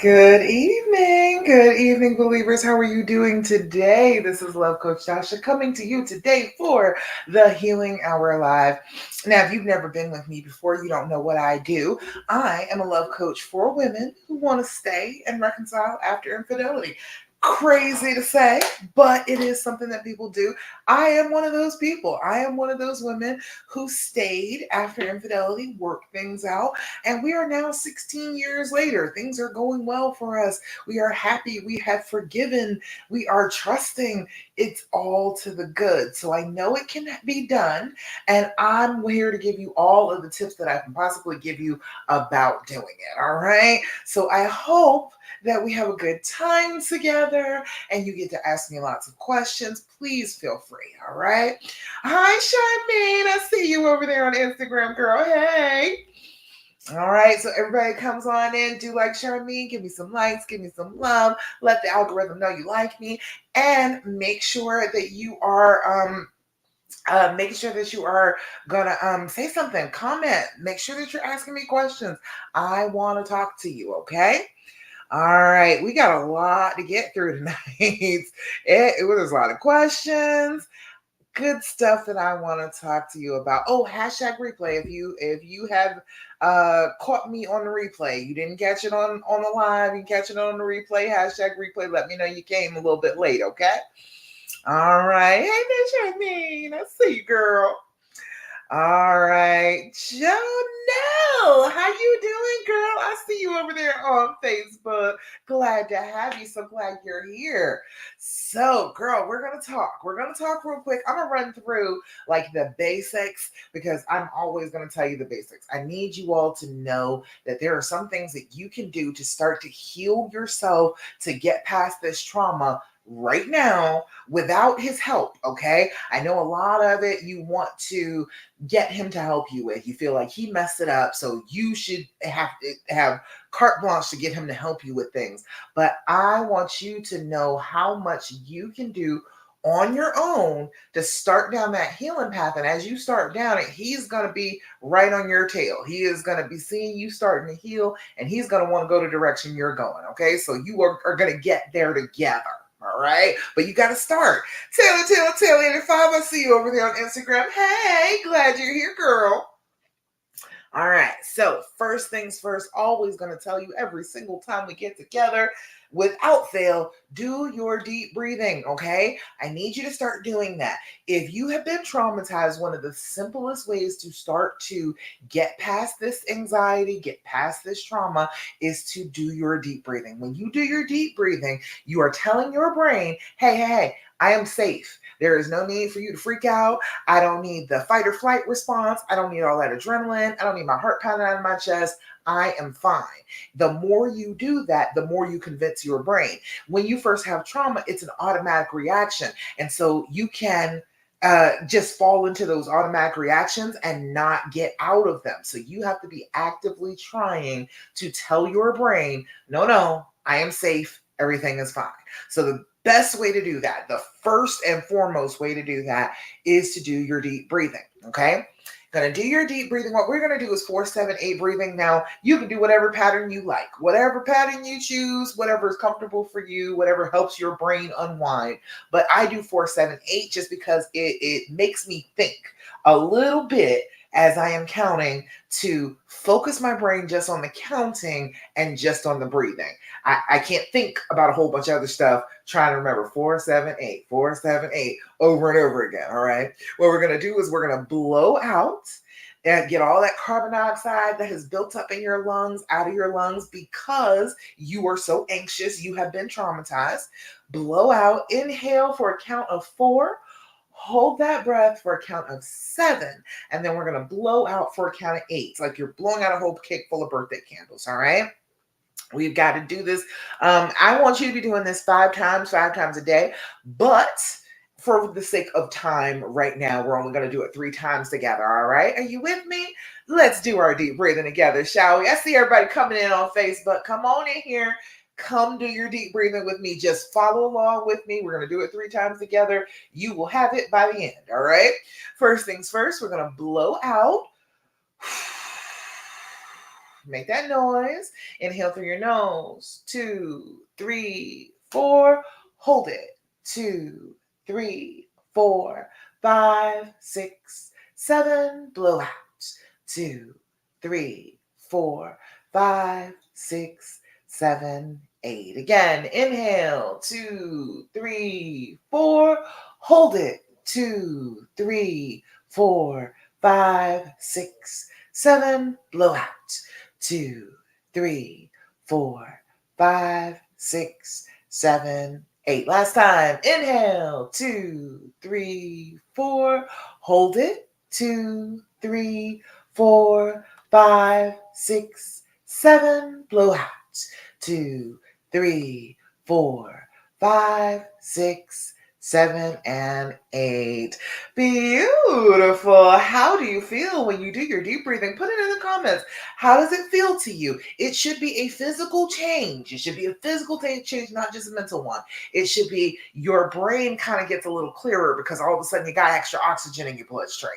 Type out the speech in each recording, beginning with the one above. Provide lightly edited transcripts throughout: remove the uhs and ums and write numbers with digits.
Good evening, believers. How are you doing today? This is Love Coach Tasha coming to you today for the Healing Hour Live. Now, if you've never been with me before, you don't know what I do. I am a love coach for women who want to stay and reconcile after infidelity. Crazy to say, but it is something that people do. I am one of those people. I am one of those women who stayed after infidelity, worked things out, and we are now 16 years later. Things are going well for us. We are happy. We have forgiven. We are trusting. It's all to the good. So I know it can be done. And I'm here to give you all of the tips that I can possibly give you about doing it. All right. So I hope that we have a good time together and you get to ask me lots of questions. Please feel free. All right. Hi, Charmaine. I see you over there on Instagram, girl. Hey. All right, so everybody comes on in. Do like Charmaine, give me some likes, give me some love. Let the algorithm know you like me, and make sure that you are making sure that you are gonna say something, comment. Make sure that you're asking me questions. I want to talk to you. Okay. All right, we got a lot to get through tonight. It was a lot of questions, good stuff that I want to talk to you about. Oh, hashtag replay. If you have caught me on the replay, you didn't catch it on the live, you catch it on the replay. Hashtag replay. Let me know you came a little bit late. Okay. All right. Hey, Miss Janine, I see you, girl. All right, Jonelle, how you doing, girl? I see you over there on Facebook. Glad to have you. So glad you're here. So, girl, we're gonna talk. We're gonna talk real quick. I'm gonna run through like the basics because I'm always gonna tell you the basics. I need you all to know that there are some things that you can do to start to heal yourself to get past this trauma right now without his help. Okay, I know a lot of it you want to get him to help you with. You feel like he messed it up, so you should have carte blanche to get him to help you with things. But I want you to know how much you can do on your own to start down that healing path. And as you start down it, he's going to be right on your tail. He is going to be seeing you starting to heal, and he's going to want to go the direction you're going. Okay, so you are going to get there together. All right, but you got to start. Taylor 85, I see you over there on Instagram. Hey, glad you're here, girl. All right, so first things first, always going to tell you every single time we get together, without fail, do your deep breathing, okay? I need you to start doing that. If you have been traumatized, one of the simplest ways to start to get past this anxiety, get past this trauma, is to do your deep breathing. When you do your deep breathing, you are telling your brain, hey, I am safe. There is no need for you to freak out. I don't need the fight or flight response. I don't need all that adrenaline. I don't need my heart pounding out of my chest. I am fine. The more you do that, the more you convince your brain. When you first have trauma, it's an automatic reaction. And so you can just fall into those automatic reactions and not get out of them. So you have to be actively trying to tell your brain, no, I am safe. Everything is fine. So the best way to do that, the first and foremost way to do that, is to do your deep breathing. Okay. Gonna do your deep breathing. What we're gonna do is 4-7-8 breathing. Now you can do whatever pattern you like, whatever pattern you choose, whatever is comfortable for you, whatever helps your brain unwind. But I do 4-7-8 just because it makes me think a little bit as I am counting, to focus my brain just on the counting and just on the breathing. I can't think about a whole bunch of other stuff trying to remember 4-7-8, 4-7-8 over and over again. All right. What we're going to do is we're going to blow out and get all that carbon dioxide that has built up in your lungs out of your lungs because you are so anxious. You have been traumatized. Blow out, inhale for a count of 4. Hold that breath for a count of 7, and then we're going to blow out for a count of 8. It's like you're blowing out a whole cake full of birthday candles. All right. We've got to do this. I want you to be doing this 5 times a day, but for the sake of time right now, we're only going to do it 3 times together. All right. Are you with me? Let's do our deep breathing together, shall we? I see everybody coming in on Facebook. Come on in here. Come do your deep breathing with me. Just follow along with me. We're going to do it 3 times together. You will have it by the end. All right. First things first, we're going to blow out. Make that noise. Inhale through your nose. 2, 3, 4. Hold it. 2, 3, 4, 5, 6, 7. Blow out. 2, 3, 4, 5, 6, 7, 8. Again, inhale. 2, 3, 4. Hold it. 2, 3, 4, 5, 6, 7. Blow out. 2, 3, 4, 5, 6, 7, 8. Last time. Inhale. 2, 3, 4. Hold it. 2, 3, 4, 5, 6, 7. Blow out. 2, 3, 4, 5, 6, 7, and 8. Beautiful. How do you feel when you do your deep breathing? Put it in the comments. How does it feel to you? It should be a physical change. It should be a physical change, not just a mental one. It should be your brain kind of gets a little clearer because all of a sudden you got extra oxygen in your bloodstream.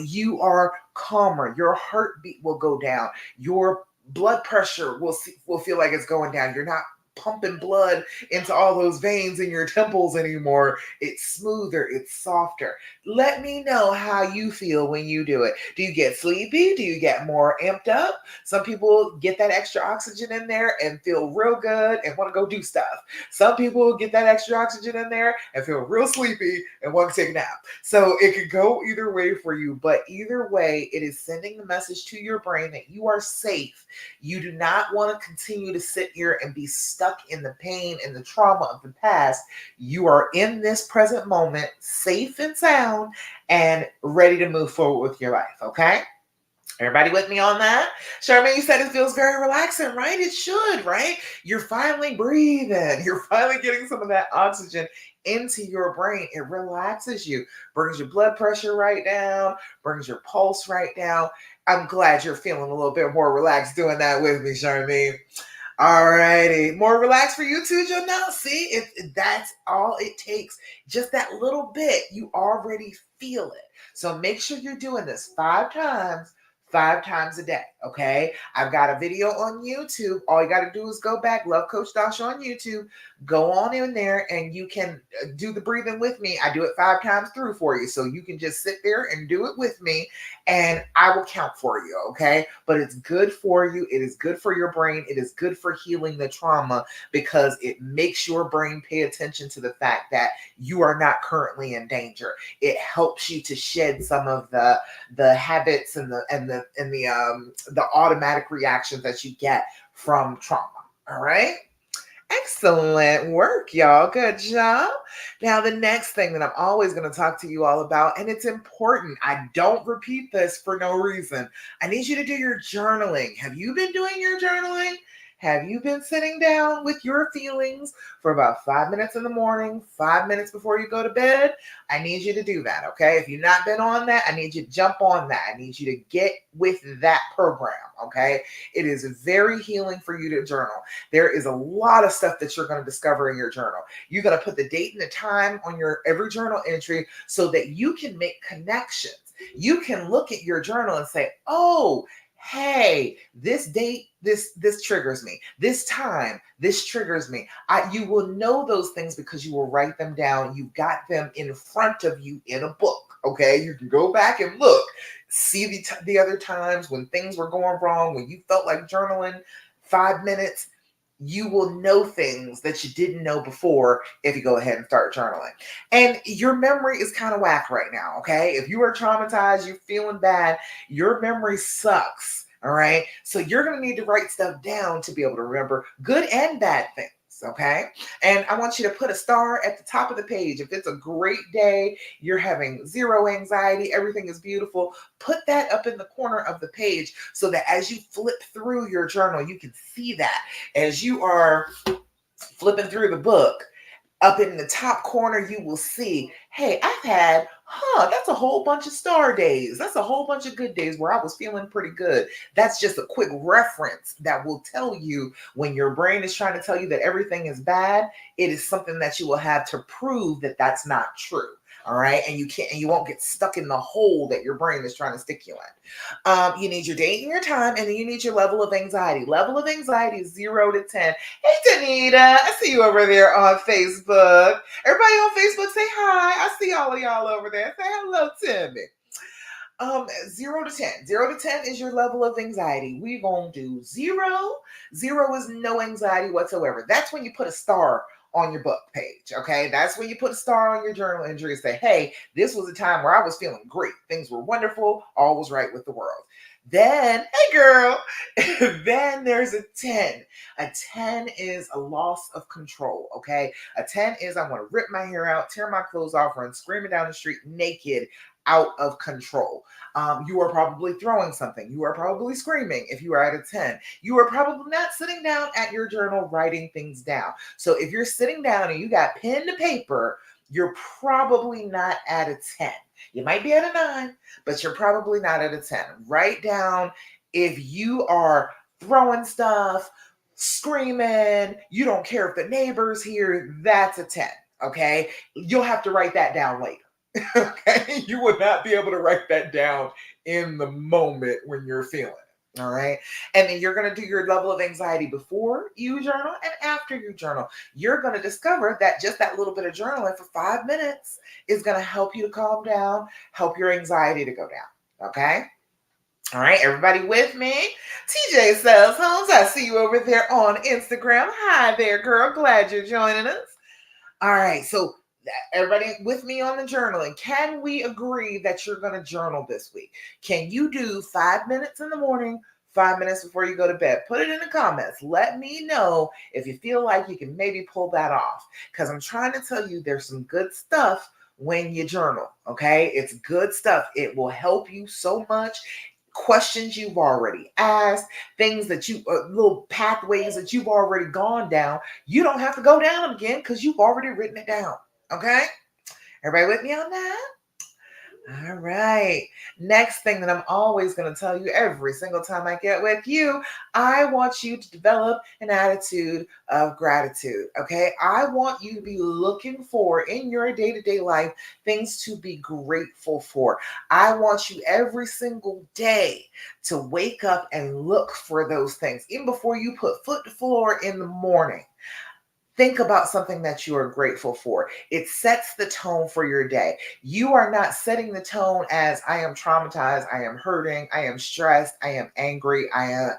You are calmer. Your heartbeat will go down. Your blood pressure will feel like it's going down. You're not pumping blood into all those veins in your temples anymore. It's smoother, it's softer. Let me know how you feel when you do it. Do you get sleepy? Do you get more amped up? Some people get that extra oxygen in there and feel real good and want to go do stuff. Some people get that extra oxygen in there and feel real sleepy and want to take a nap. So it could go either way for you, but either way, it is sending the message to your brain that you are safe. You do not want to continue to sit here and be stuck in the pain and the trauma of the past. You are in this present moment, safe and sound, and ready to move forward with your life, okay? Everybody with me on that? Charmaine, you said it feels very relaxing, right? It should, right? You're finally breathing. You're finally getting some of that oxygen into your brain. It relaxes you, brings your blood pressure right down, brings your pulse right down. I'm glad you're feeling a little bit more relaxed doing that with me, Charmaine. All righty. More relaxed for you too, Janelle. See, if that's all it takes, just that little bit, you already feel it. So make sure you're doing this 5 times a day. Okay. I've got a video on YouTube. All you got to do is go back, Love Coach Dasha on YouTube. Go on in there and you can do the breathing with me. I do it 5 times through for you. So you can just sit there and do it with me and I will count for you. Okay. But it's good for you. It is good for your brain. It is good for healing the trauma because it makes your brain pay attention to the fact that you are not currently in danger. It helps you to shed some of the habits and the automatic reactions that you get from trauma. All right. Excellent work, y'all. Good job. Now, the next thing that I'm always going to talk to you all about, and it's important, I don't repeat this for no reason. I need you to do your journaling. Have you been doing your journaling? Have you been sitting down with your feelings for about 5 minutes in the morning, 5 minutes before you go to bed? I need you to do that, okay? If you've not been on that, I need you to jump on that. I need you to get with that program, okay? It is very healing for you to journal. There is a lot of stuff that you're going to discover in your journal. You're going to put the date and the time on your every journal entry so that you can make connections. You can look at your journal and say, oh, hey, this date, this triggers me. This time, this triggers me. You will know those things because you will write them down. You've got them in front of you in a book. Okay, you can go back and look, see the other times when things were going wrong, when you felt like journaling 5 minutes. You will know things that you didn't know before if you go ahead and start journaling. And your memory is kind of whack right now, okay? If you are traumatized, you're feeling bad, your memory sucks, all right? So you're going to need to write stuff down to be able to remember good and bad things. Okay. And I want you to put a star at the top of the page. If it's a great day, you're having zero anxiety, everything is beautiful, put that up in the corner of the page so that as you flip through your journal, you can see that as you are flipping through the book. Up in the top corner, you will see, hey, I've had, that's a whole bunch of star days. That's a whole bunch of good days where I was feeling pretty good. That's just a quick reference that will tell you when your brain is trying to tell you that everything is bad, it is something that you will have to prove that that's not true. All right. And you won't get stuck in the hole that your brain is trying to stick you in. You need your date and your time, and then you need your level of anxiety. Level of anxiety is 0 to 10. Hey, Danita, I see you over there on Facebook. Everybody on Facebook, say hi. I see all of y'all over there. Say hello to me. 0 to 10. 0 to 10 is your level of anxiety. We're gonna do zero. Zero is no anxiety whatsoever. That's when you put a star on your book page. Okay, that's when you put a star on your journal entry and say, "Hey, this was a time where I was feeling great. Things were wonderful. All was right with the world." Then, hey girl, then there's a 10. A 10 is a loss of control. Okay, a 10 is I want to rip my hair out, tear my clothes off, run screaming down the street naked, out of control. You are probably throwing something. You are probably screaming if you are at a 10. You are probably not sitting down at your journal writing things down. So if you're sitting down and you got pen to paper, you're probably not at a 10. You might be at a 9, but you're probably not at a 10. Write down if you are throwing stuff, screaming, you don't care if the neighbors hear, that's a 10. Okay. You'll have to write that down later. Okay, you would not be able to write that down in the moment when you're feeling it. All right, and then you're going to do your level of anxiety before you journal and after you journal. You're going to discover that just that little bit of journaling for 5 minutes is going to help you to calm down, help your anxiety to go down. Okay. All right, everybody with me? TJ Sells Homes, I see you over there on Instagram. Hi there, girl. Glad you're joining us. All right, so everybody with me on the journaling, can we agree that you're going to journal this week? Can you do 5 minutes in the morning, 5 minutes before you go to bed? Put it in the comments. Let me know if you feel like you can maybe pull that off, because I'm trying to tell you there's some good stuff when you journal. Okay, it's good stuff. It will help you so much. Questions you've already asked, things that you little pathways that you've already gone down, you don't have to go down them again because you've already written it down. Okay, everybody with me on that? All right. Next thing that I'm always going to tell you every single time I get with you, I want you to develop an attitude of gratitude. Okay. I want you to be looking for in your day to day life things to be grateful for. I want you every single day to wake up and look for those things, even before you put foot to floor in the morning. Think about something that you are grateful for. It sets the tone for your day. You are not setting the tone as I am traumatized, I am hurting, I am stressed, I am angry, I am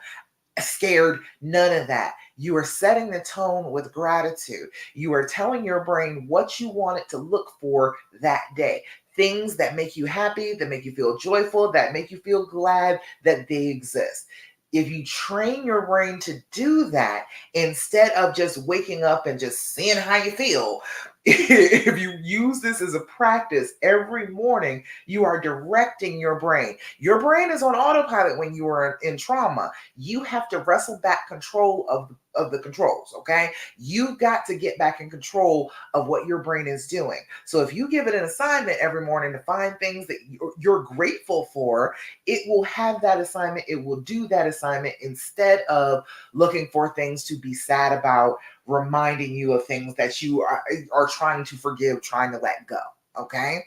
scared. None of that. You are setting the tone with gratitude. You are telling your brain what you want it to look for that day. Things that make you happy, that make you feel joyful, that make you feel glad that they exist. If you train your brain to do that instead of just waking up and just seeing how you feel, if you use this as a practice every morning, you are directing your brain. Your brain is on autopilot when you are in trauma. You have to wrestle back control of the controls, okay? You've got to get back in control of what your brain is doing. So if you give it an assignment every morning to find things that you're grateful for, it will have that assignment. It will do that assignment instead of looking for things to be sad about, reminding you of things that you are trying to forgive, trying to let go, okay?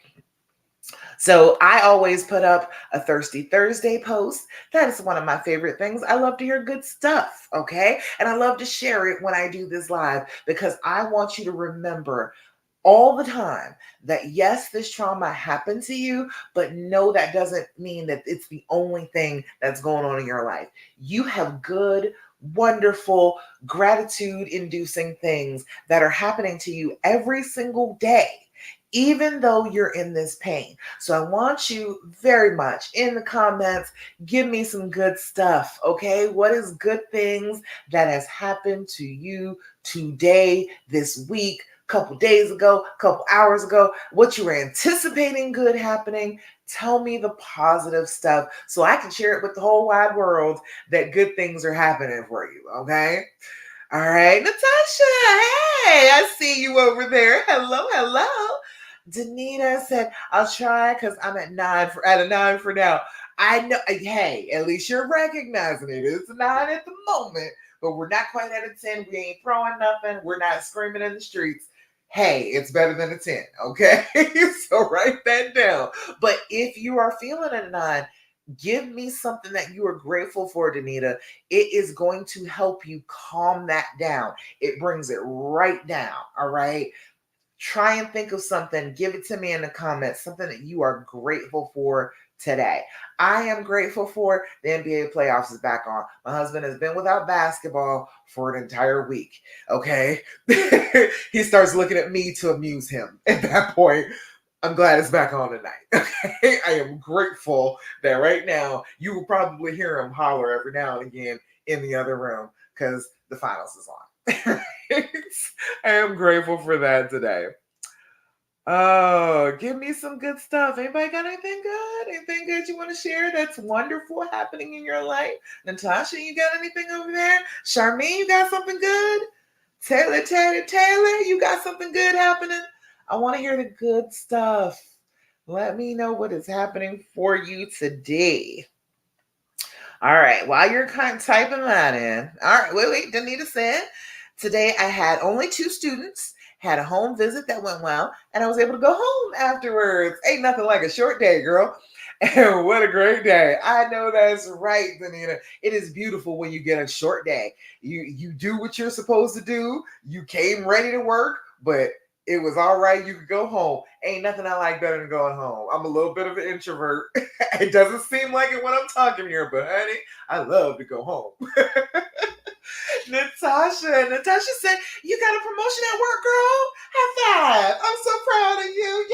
So I always put up a Thirsty Thursday post. That is one of my favorite things. I love to hear good stuff, okay? And I love to share it when I do this live because I want you to remember all the time that yes, this trauma happened to you, but no, that doesn't mean that it's the only thing that's going on in your life. You have good, wonderful, gratitude inducing things that are happening to you every single day, even though you're in this pain. So I want you very much in the comments, give me some good stuff, okay? What is good things that has happened to you today, this week, couple days ago, couple hours ago, what you were anticipating good happening? Tell me the positive stuff so I can share it with the whole wide world that good things are happening for you, okay? All right, Natasha, hey, I see you over there. Hello, hello. Danita said, I'll try because I'm at a 9 for now. I know, hey, at least you're recognizing it. It's a 9 at the moment, but we're not quite at a 10. We ain't throwing nothing. We're not screaming in the streets. hey, it's better than a 10, okay? So write that down. But if you are feeling a 9, give me something that you are grateful for, Danita. It is going to help you calm that down. It brings it right down, all right? Try and think of something. Give it to me in the comments, something that you are grateful for today. I am grateful for the NBA playoffs is back on. My husband has been without basketball for an entire week. Okay. He starts looking at me to amuse him at that point. I'm glad it's back on tonight. Okay. I am grateful that right now you will probably hear him holler every now and again in the other room because the finals is on. I am grateful for that today. Oh, give me some good stuff. Anybody got anything good? Anything good you want to share that's wonderful happening in your life? Natasha, you got anything over there? Charmaine, you got something good? Taylor, you got something good happening? I want to hear the good stuff. Let me know what is happening for you today. All right, while you're kind of typing that in. All right, wait, Danita said, today I had only 2 students, had a home visit that went well, and I was able to go home afterwards. Ain't nothing like a short day, girl. And what a great day. I know that's right, Danita. It is beautiful when you get a short day. You do what you're supposed to do. You came ready to work, but it was all right. You could go home. Ain't nothing I like better than going home. I'm a little bit of an introvert. It doesn't seem like it when I'm talking here, but honey, I love to go home. Natasha said, you got a promotion at work, girl. High five. I'm so proud of you.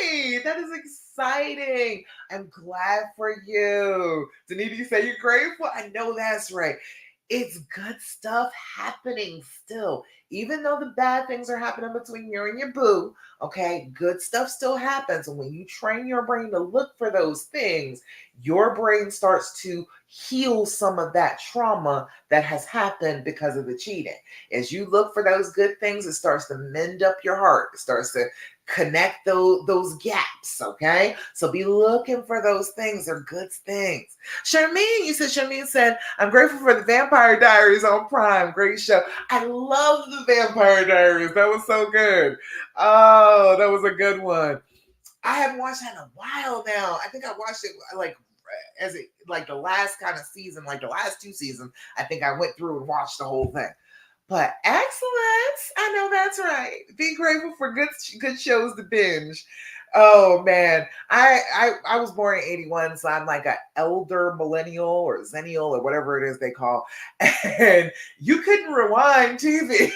Yay. That is exciting. I'm glad for you. Danita, you say you're grateful? I know that's right. It's good stuff happening still. Even though the bad things are happening between you and your boo, okay, good stuff still happens. And when you train your brain to look for those things, your brain starts to heal some of that trauma that has happened because of the cheating. As you look for those good things, it starts to mend up your heart. It starts to connect those gaps, okay? So be looking for those things. They're good things. Charmaine said, I'm grateful for the Vampire Diaries on Prime. Great show. I love the Vampire Diaries. That was so good. Oh, that was a good one. I haven't watched that in a while now. I think I watched it like as it like the last kind of season, like the last 2 seasons. I think I went through and watched the whole thing. But excellent. I know that's right. Be grateful for good shows to binge. Oh man, I was born in 81, so I'm like an elder millennial or zennial or whatever it is they call. And you couldn't rewind TV.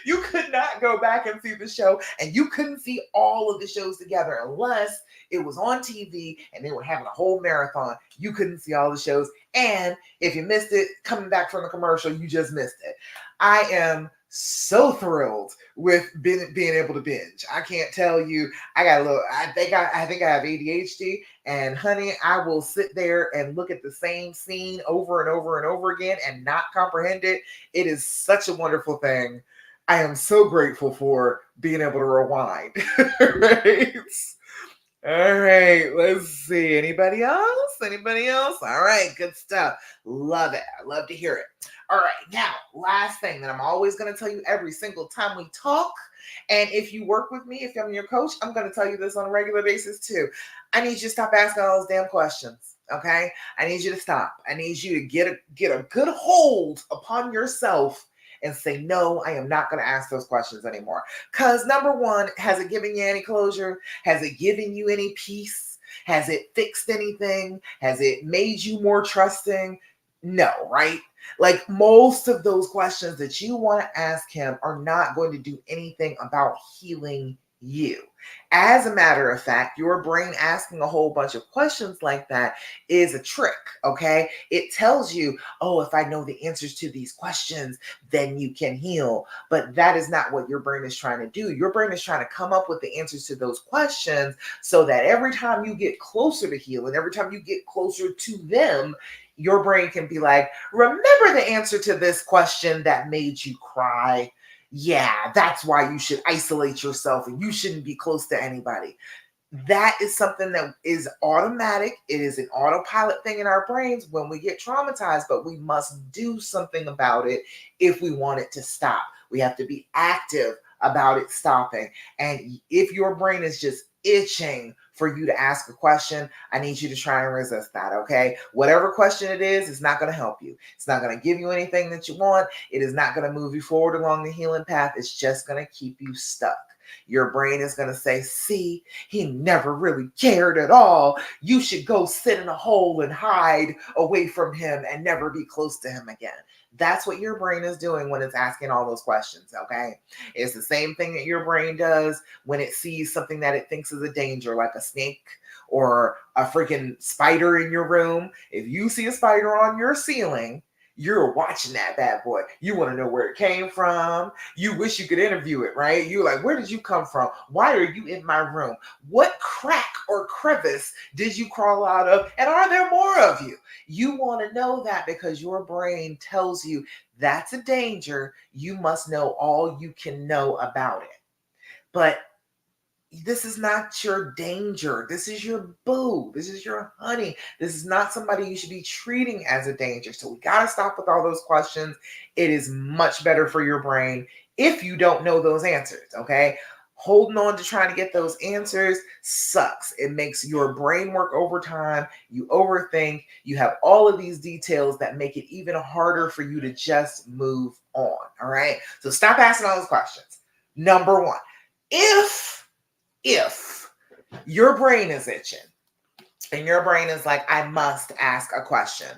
You could not go back and see the show, and you couldn't see all of the shows together unless it was on TV and they were having a whole marathon. You couldn't see all the shows, and if you missed it coming back from the commercial, you just missed it. I am so thrilled with being able to binge. I can't tell you. I got a little. I think I have ADHD, and honey, I will sit there and look at the same scene over and over and over again and not comprehend it. It is such a wonderful thing. I am so grateful for being able to rewind. Right? All right, let's see. Anybody else? Anybody else? All right, good stuff. Love it. I love to hear it. All right, now, last thing that I'm always going to tell you every single time we talk. And if you work with me, if I'm your coach, I'm going to tell you this on a regular basis too. I need you to stop asking all those damn questions. Okay? I need you to stop. I need you to get a good hold upon yourself and say, no, I am not going to ask those questions anymore. Because number one, has it given you any closure? Has it given you any peace? Has it fixed anything? Has it made you more trusting? No, right? Like most of those questions that you want to ask him are not going to do anything about healing you. As a matter of fact, your brain asking a whole bunch of questions like that is a trick, okay? It tells you, oh, if I know the answers to these questions, then you can heal. But that is not what your brain is trying to do. Your brain is trying to come up with the answers to those questions so that every time you get closer to healing, every time you get closer to them, your brain can be like, remember the answer to this question that made you cry? Yeah, that's why you should isolate yourself and you shouldn't be close to anybody. That is something that is automatic. It is an autopilot thing in our brains when we get traumatized, but we must do something about it if we want it to stop. We have to be active about it stopping. And if your brain is just itching for you to ask a question, I need you to try and resist that, okay? Whatever question it is, it's not going to help you. It's not going to give you anything that you want. It is not going to move you forward along the healing path. It's just going to keep you stuck. Your brain is going to say, see, he never really cared at all. You should go sit in a hole and hide away from him and never be close to him again. That's what your brain is doing when it's asking all those questions, okay? It's the same thing that your brain does when it sees something that it thinks is a danger, like a snake or a freaking spider in your room. If you see a spider on your ceiling, you're watching that bad boy. You want to know where it came from. You wish you could interview it, right? You're like, where did you come from? Why are you in my room? What crack or crevice did you crawl out of? And are there more of you? You want to know that because your brain tells you that's a danger. You must know all you can know about it. But this is not your danger. This is your boo. This is your honey. This is not somebody you should be treating as a danger. So we got to stop with all those questions. It is much better for your brain if you don't know those answers, okay? Holding on to trying to get those answers sucks. It makes your brain work overtime. You overthink. You have all of these details that make it even harder for you to just move on, all right? So stop asking all those questions. Number one, if your brain is itching and your brain is like, I must ask a question,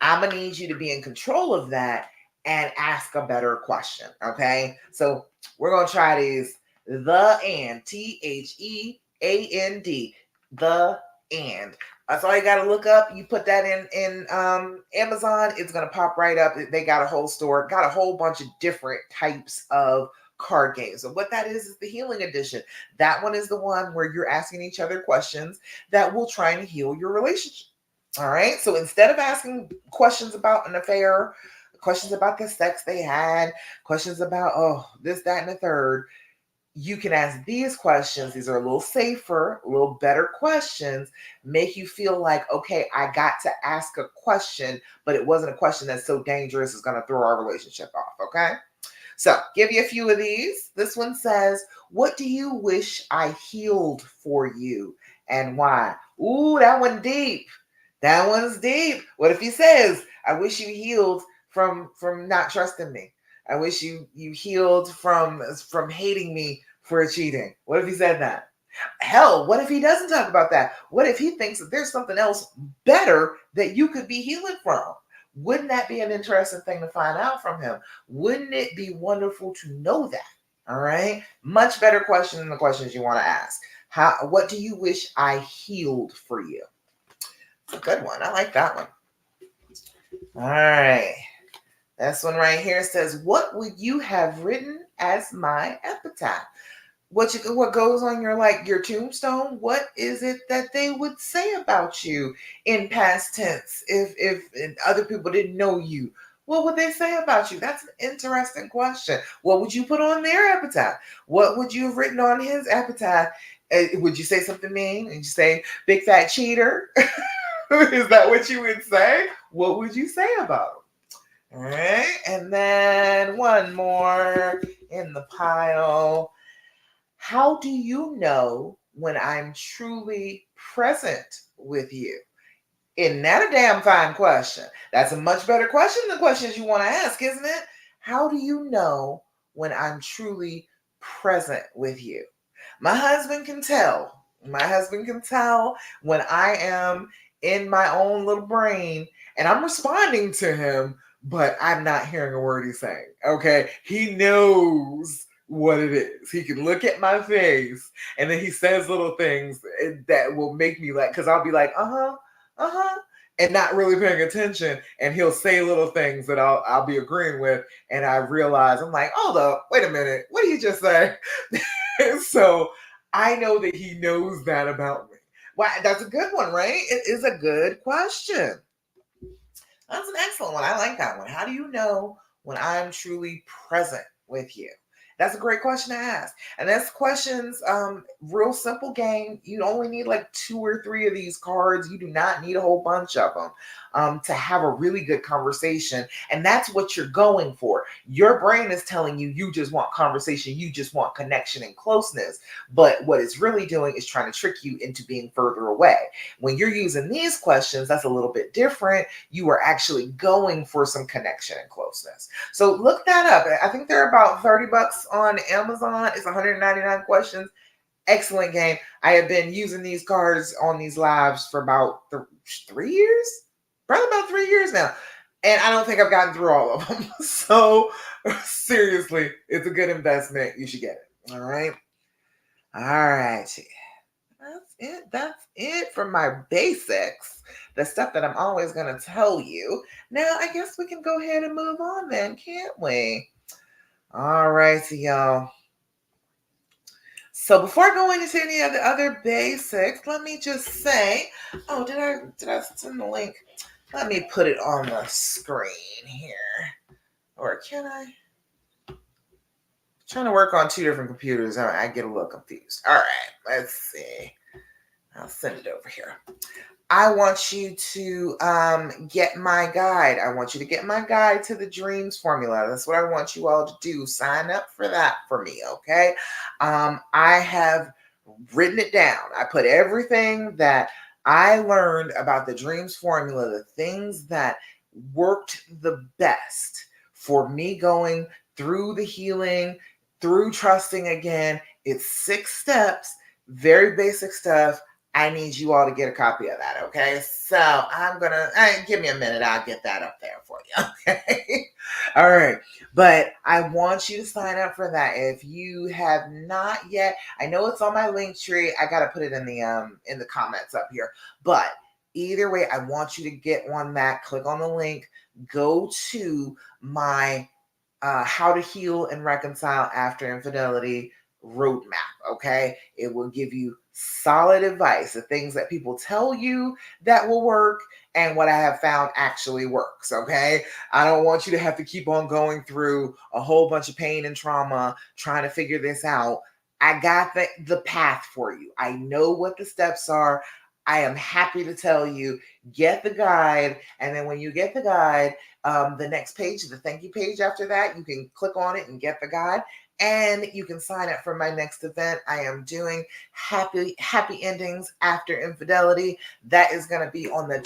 I'm going to need you to be in control of that and ask a better question. Okay. So we're going to try these. The and, THEAND, the and. That's all you got to look up. You put that in Amazon, it's going to pop right up. They got a whole store, got a whole bunch of different types of card games. So what that is the healing edition. That one is the one where you're asking each other questions that will try and heal your relationship. All right. So instead of asking questions about an affair, questions about the sex they had, questions about, oh, this, that, and the third, you can ask these questions. These are a little safer, a little better questions, make you feel like, okay, I got to ask a question, but it wasn't a question that's so dangerous it's going to throw our relationship off. Okay. So give you a few of these. This one says, what do you wish I healed for you and why? Ooh, that one deep. That one's deep. What if he says, I wish you healed from not trusting me. I wish you healed from hating me for cheating. What if he said that? Hell, what if he doesn't talk about that? What if he thinks that there's something else better that you could be healing from? Wouldn't that be an interesting thing to find out from him? Wouldn't it be wonderful to know that? All right. Much better question than the questions you want to ask. What do you wish I healed for you? It's a good one. I like that one. All right. This one right here says, what would you have written as my epitaph? What goes on your tombstone? What is it that they would say about you in past tense if other people didn't know you? What would they say about you? That's an interesting question. What would you put on their epitaph? What would you have written on his epitaph? Would you say something mean? Would you say big fat cheater? Is that what you would say? What would you say about him? All right, and then one more in the pile. How do you know when I'm truly present with you? Isn't that a damn fine question? That's a much better question than questions you want to ask, isn't it? How do you know when I'm truly present with you? My husband can tell. My husband can tell when I am in my own little brain and I'm responding to him, but I'm not hearing a word he's saying. Okay. He knows what it is. He can look at my face and then he says little things that will make me like, because I'll be like, and not really paying attention. And he'll say little things that I'll be agreeing with. And I realize, I'm like, hold up, wait a minute. What did you just say? So I know that he knows that about me. Well, that's a good one, right? It is a good question. That's an excellent one. I like that one. How do you know when I'm truly present with you? That's a great question to ask. And that's questions, real simple game. You only need like 2 or 3 of these cards. You do not need a whole bunch of them. to have a really good conversation. And that's what you're going for. Your brain is telling you you just want conversation, you just want connection and closeness. But what it's really doing is trying to trick you into being further away. When you're using these questions, that's a little bit different. You are actually going for some connection and closeness. So look that up. I think they're about $30 on Amazon. It's 199 questions. Excellent game. I have been using these cards on these lives for about 3 years, probably about 3 years now. And I don't think I've gotten through all of them. So seriously, it's a good investment. You should get it. All right. All right. That's it. That's it for my basics. The stuff that I'm always going to tell you. Now, I guess we can go ahead and move on then, can't we? All right, y'all. So before going into any of the other basics, let me just say, oh, did I send the link? Let me put it on the screen here. Or can I? I'm trying to work on two different computers. I get a little confused. All right, let's see. I'll send it over here. I want you to get my guide. I want you to get my guide to the dreams formula. That's what I want you all to do. Sign up for that for me, okay? I have written it down. I put everything that I learned about the dreams formula, the things that worked the best for me going through the healing, through trusting again. It's 6 steps, very basic stuff. I need you all to get a copy of that, okay? So I'm gonna give me a minute. I'll get that up there for you, okay? All right, but I want you to sign up for that if you have not yet. I know it's on my link tree. I gotta put it in the comments up here. But either way, I want you to get on that. Click on the link. Go to my How to Heal and Reconcile After Infidelity roadmap, okay? It will give you solid advice, the things that people tell you that will work and what I have found actually works, okay? I don't want you to have to keep on going through a whole bunch of pain and trauma trying to figure this out. I got the path for you. I know what the steps are. I am happy to tell you, get the guide. And then when you get the guide, the next page, the thank you page after that, you can click on it and get the guide. And you can sign up for my next event. I am doing happy endings after infidelity. That is going to be on the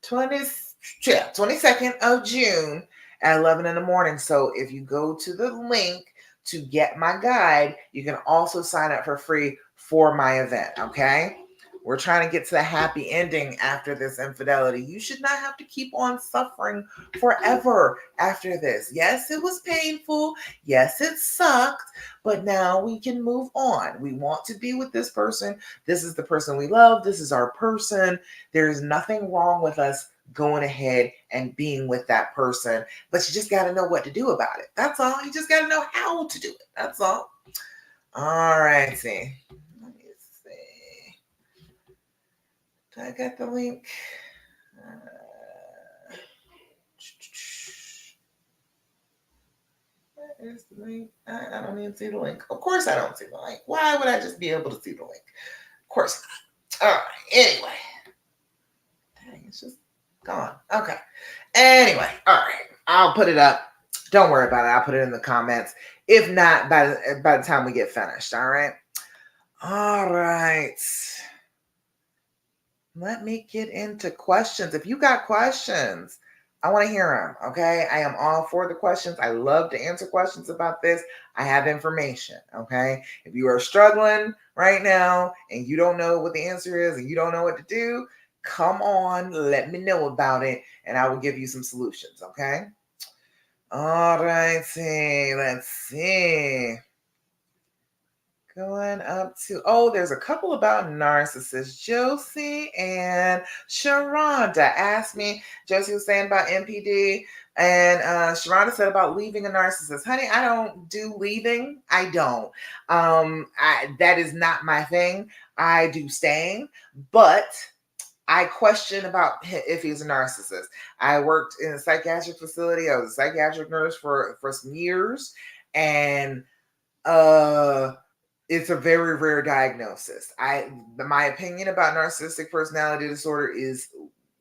22nd of June at 11 in the morning. So if you go to the link to get my guide, you can also sign up for free for my event, okay? We're trying to get to the happy ending after this infidelity. You should not have to keep on suffering forever after this. Yes, it was painful. Yes, it sucked. But now we can move on. We want to be with this person. This is the person we love. This is our person. There's nothing wrong with us going ahead and being with that person. But you just got to know what to do about it. That's all. You just got to know how to do it. That's all. All righty. Let me see. I got the link. Where is the link? I don't even see the link. Of course I don't see the link. Why would I just be able to see the link? Of course not. All right. Anyway. Dang, it's just gone. Okay. Anyway. All right. I'll put it up. Don't worry about it. I'll put it in the comments. If not, by the time we get finished. All right. All right. Let me get into questions. If you got questions, I want to hear them. Okay. I am all for the questions. I love to answer questions about this. I have information. Okay. If you are struggling right now and you don't know what the answer is and you don't know what to do, come on, let me know about it and I will give you some solutions. Okay. All righty. Let's see. Going up to, there's a couple about narcissists. Josie and Sharonda asked me, Josie was saying about MPD, and Sharonda said about leaving a narcissist. Honey, I don't do leaving. I don't. That is not my thing. I do staying, but I question about if he's a narcissist. I worked in a psychiatric facility. I was a psychiatric nurse for some years, and It's a very rare diagnosis. My opinion about narcissistic personality disorder is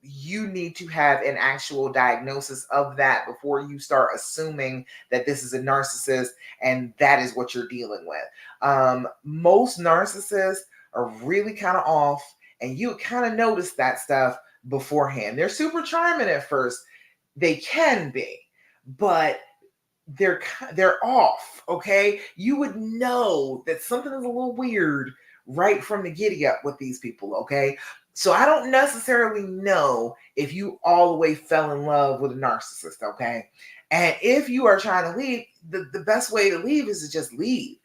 you need to have an actual diagnosis of that before you start assuming that this is a narcissist and that is what you're dealing with. Most narcissists are really kind of off, and you kind of notice that stuff beforehand. They're super charming at first. They can be, but they're off. Okay, you would know that something is a little weird right from the giddy up with these people. Okay, so I don't necessarily know if you all the way fell in love with a narcissist. Okay, and if you are trying to leave, the best way to leave is to just leave.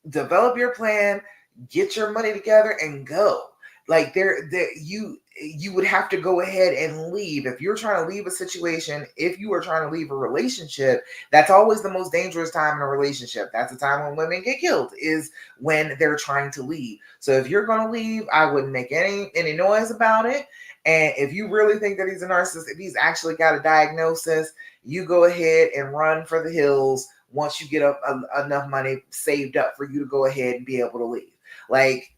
Develop your plan, get your money together, and go. Like you would have to go ahead and leave. If you're trying to leave a situation, if you are trying to leave a relationship, that's always the most dangerous time in a relationship. That's the time when women get killed, is when they're trying to leave. So if you're going to leave, I wouldn't make any noise about it. And if you really think that he's a narcissist, if he's actually got a diagnosis, you go ahead and run for the hills once you get enough money saved up for you to go ahead and be able to leave. Like,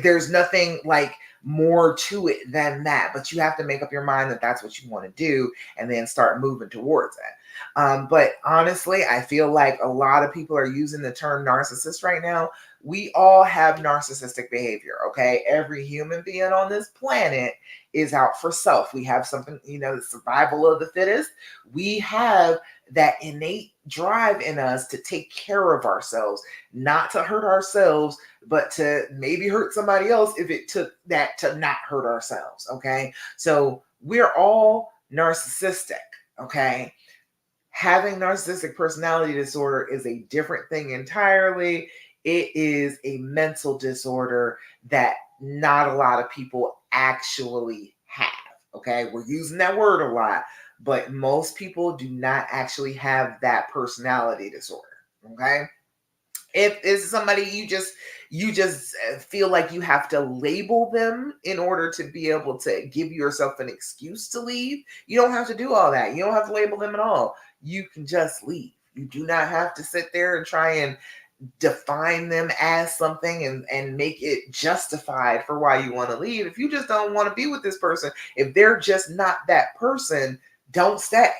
there's nothing like more to it than that, but you have to make up your mind that that's what you want to do and then start moving towards it. But honestly, I feel like a lot of people are using the term narcissist right now. We all have narcissistic behavior. Okay, every human being on this planet is out for self. We have something, the survival of the fittest. We have that innate drive in us to take care of ourselves, not to hurt ourselves, but to maybe hurt somebody else if it took that to not hurt ourselves. Okay, so we're all narcissistic. Okay, having narcissistic personality disorder is a different thing entirely. It is a mental disorder that not a lot of people actually have. Okay, we're using that word a lot, but most people do not actually have that personality disorder. Okay, if it's somebody you just feel like you have to label them in order to be able to give yourself an excuse to leave, you don't have to do all that. You don't have to label them at all. You can just leave. You do not have to sit there and try and define them as something and make it justified for why you want to leave. If you just don't want to be with this person, if they're just not that person, don't stay.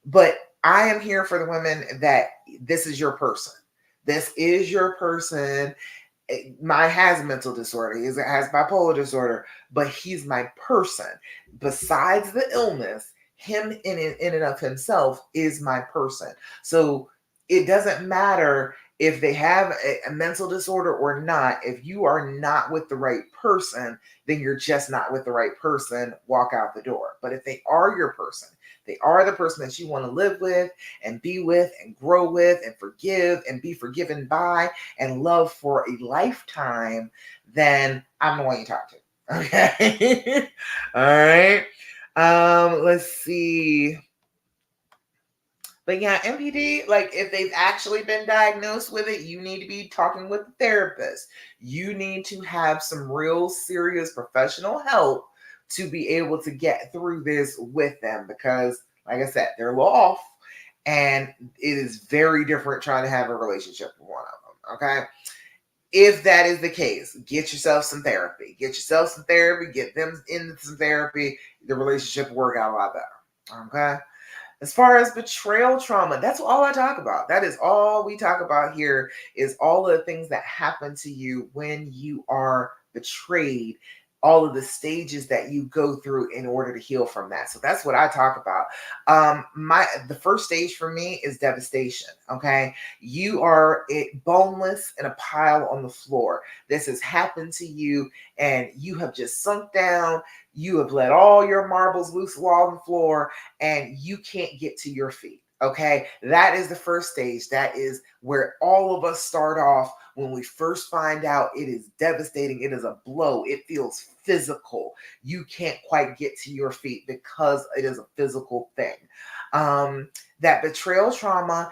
But I am here for the women that this is your person. This is your person. Mine has mental disorder. He has bipolar disorder, but he's my person. Besides the illness, him in and of himself is my person. So it doesn't matter if they have a mental disorder or not. If you are not with the right person, then you're just not with the right person. Walk out the door. But if they are your person, they are the person that you want to live with and be with and grow with and forgive and be forgiven by and love for a lifetime, then I'm the one you talk to. Okay. All right. Let's see. But yeah, MPD, like if they've actually been diagnosed with it, you need to be talking with a therapist. You need to have some real serious professional help to be able to get through this with them because, like I said, they're a little off and it is very different trying to have a relationship with one of them. Okay. If that is the case, get yourself some therapy. Get yourself some therapy, get them into some therapy. The relationship will work out a lot better. Okay. As far as betrayal trauma, that's all I talk about. That is all we talk about here is all of the things that happen to you when you are betrayed, all of the stages that you go through in order to heal from that. So that's what I talk about. The first stage for me is devastation. Okay. You are boneless in a pile on the floor. This has happened to you and you have just sunk down. You have let all your marbles loose on the floor and you can't get to your feet. Okay, that is the first stage. That is where all of us start off when we first find out. It is devastating. It is a blow. It feels physical. You can't quite get to your feet because it is a physical thing. That betrayal trauma,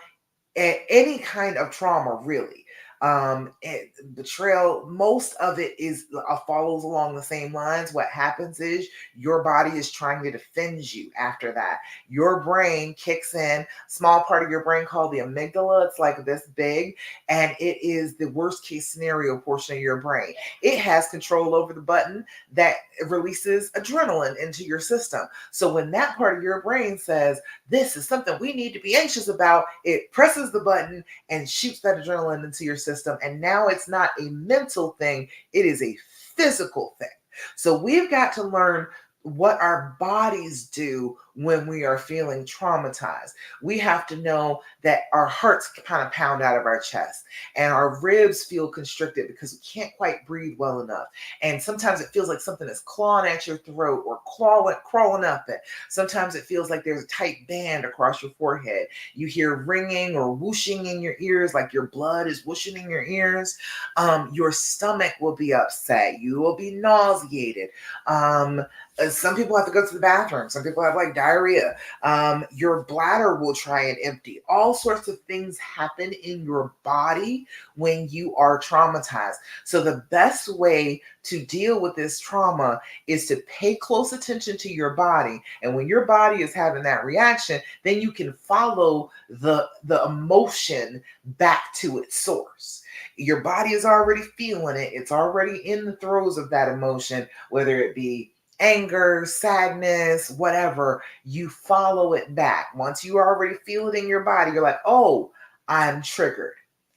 any kind of trauma, really. Betrayal, most of it is follows along the same lines. What happens is your body is trying to defend you after that. Your brain kicks in, small part of your brain called the amygdala. It's like this big, and it is the worst case scenario portion of your brain. It has control over the button that releases adrenaline into your system. So when that part of your brain says, this is something we need to be anxious about, it presses the button and shoots that adrenaline into your system. And now it's not a mental thing, it is a physical thing. So we've got to learn what our bodies do when we are feeling traumatized. We have to know that our hearts kind of pound out of our chest and our ribs feel constricted because we can't quite breathe well enough. And sometimes it feels like something is clawing at your throat or crawling up it. Sometimes it feels like there's a tight band across your forehead. You hear ringing or whooshing in your ears, like your blood is whooshing in your ears. Your stomach will be upset. You will be nauseated. Some people have to go to the bathroom. Some people have like diarrhea. Your bladder will try and empty. All sorts of things happen in your body when you are traumatized. So the best way to deal with this trauma is to pay close attention to your body. And when your body is having that reaction, then you can follow the emotion back to its source. Your body is already feeling it. It's already in the throes of that emotion, whether it be anger, sadness, whatever. You follow it back. Once you already feel it in your body, you're like, oh, I'm triggered.